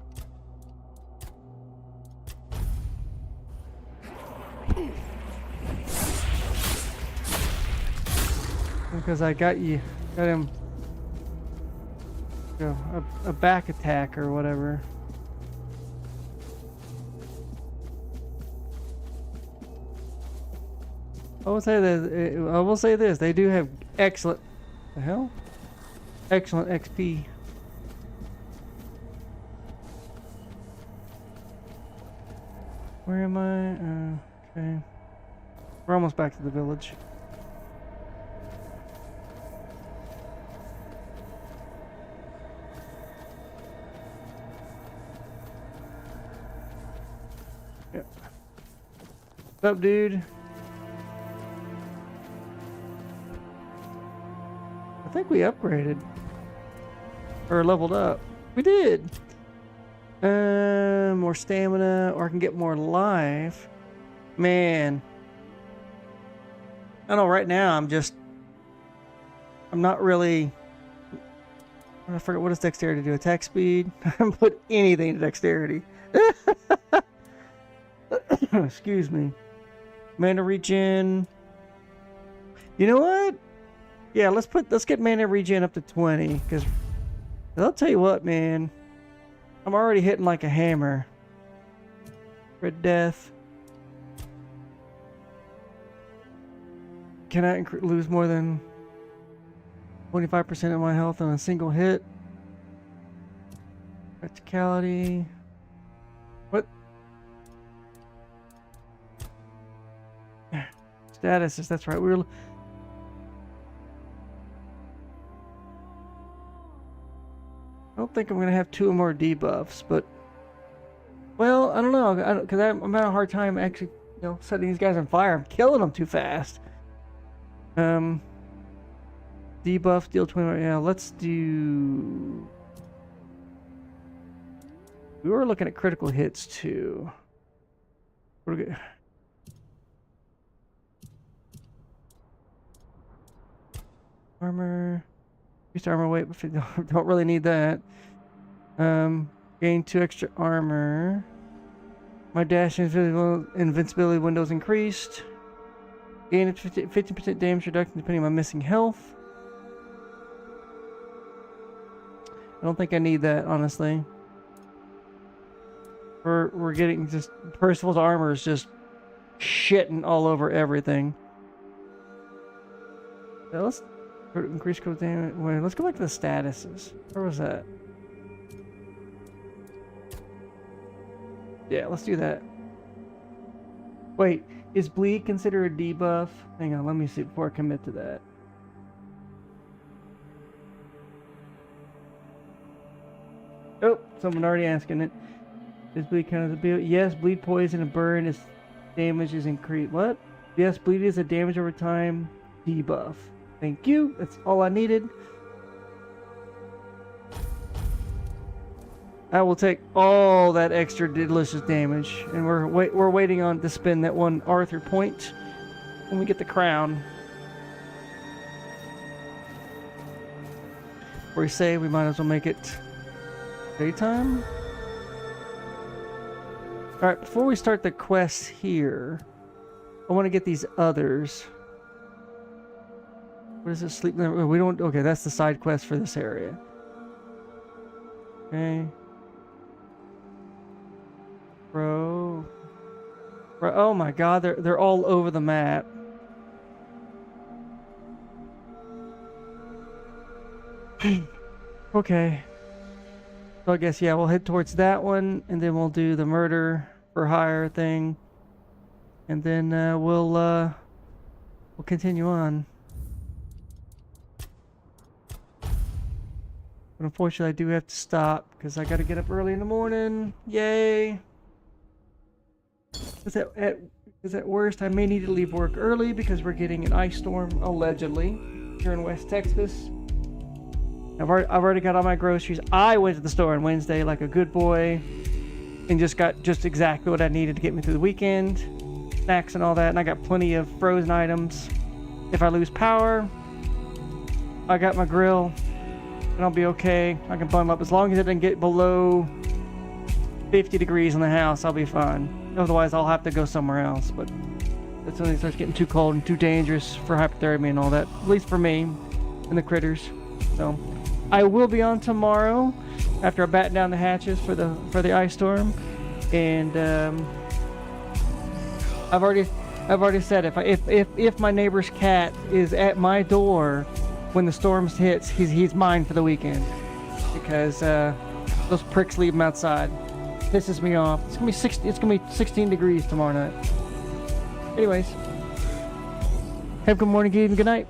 Because I got him a back attack or whatever. I will say this, they do have excellent excellent XP. Where am I? Okay. We're almost back to the village. Yep. What's up, dude? I think we upgraded. Or leveled up. We did! More stamina, or I can get more life. Man. I know right now I'm not really... I forget, what does dexterity do? Attack speed? I haven't put anything to dexterity. Excuse me. Mana regen. You know what? Yeah, let's get mana regen up to 20, because I'll tell you what, man. I'm already hitting like a hammer. Red Death. Can I lose more than 25% of my health on a single hit? Practicality. What? Statuses, that's right. I don't think I'm gonna have 2 more debuffs, but well, I don't know, because I'm having a hard time actually, setting these guys on fire. I'm killing them too fast. Debuff, deal 20. Yeah, let's do. We were looking at critical hits too. We're good. Armor. Increased armor weight, but don't really need that. Gain 2 extra armor. My dash invincibility windows increased. Gain 50% damage reduction depending on my missing health. I don't think I need that, honestly. We're getting just Percival's armor is just shitting all over everything. Yeah, let's increase code damage. Wait, let's go back to the statuses. Where was that? Yeah, let's do that. Wait, is bleed considered a debuff? Hang on, let me see before I commit to that. Oh, someone already asking it. Is bleed kind of the build? Yes, bleed, poison, and burn is damage is increased. What? Yes, bleed is a damage over time debuff. Thank you. That's all I needed. I will take all that extra delicious damage, and we're waiting on to spend that one Arthur point when we get the crown. Or we say we might as well make it daytime. All right, before we start the quests here, I want to get these others. What is this? Sleep? We don't. Okay, that's the side quest for this area. Okay. Bro. Oh my God, they're all over the map. Okay. So I guess yeah, we'll head towards that one, and then we'll do the murder for hire thing, and then we'll continue on. But unfortunately, I do have to stop because I got to get up early in the morning. Yay! Because at worst, I may need to leave work early because we're getting an ice storm, allegedly, here in West Texas. I've already got all my groceries. I went to the store on Wednesday like a good boy and just got just exactly what I needed to get me through the weekend. Snacks and all that, and I got plenty of frozen items. If I lose power, I got my grill, and I'll be okay. I can bundle up. As long as it doesn't get below 50 degrees in the house, I'll be fine. Otherwise, I'll have to go somewhere else. But that's when it starts getting too cold and too dangerous for hypothermia and all that. At least for me and the critters. So I will be on tomorrow after I batten down the hatches for the ice storm, and I've already said if my neighbor's cat is at my door when the storm hits, he's mine for the weekend, because those pricks leave him outside. Pisses me off. It's gonna be 16 degrees tomorrow night. Anyways, have a good morning, good evening, good night.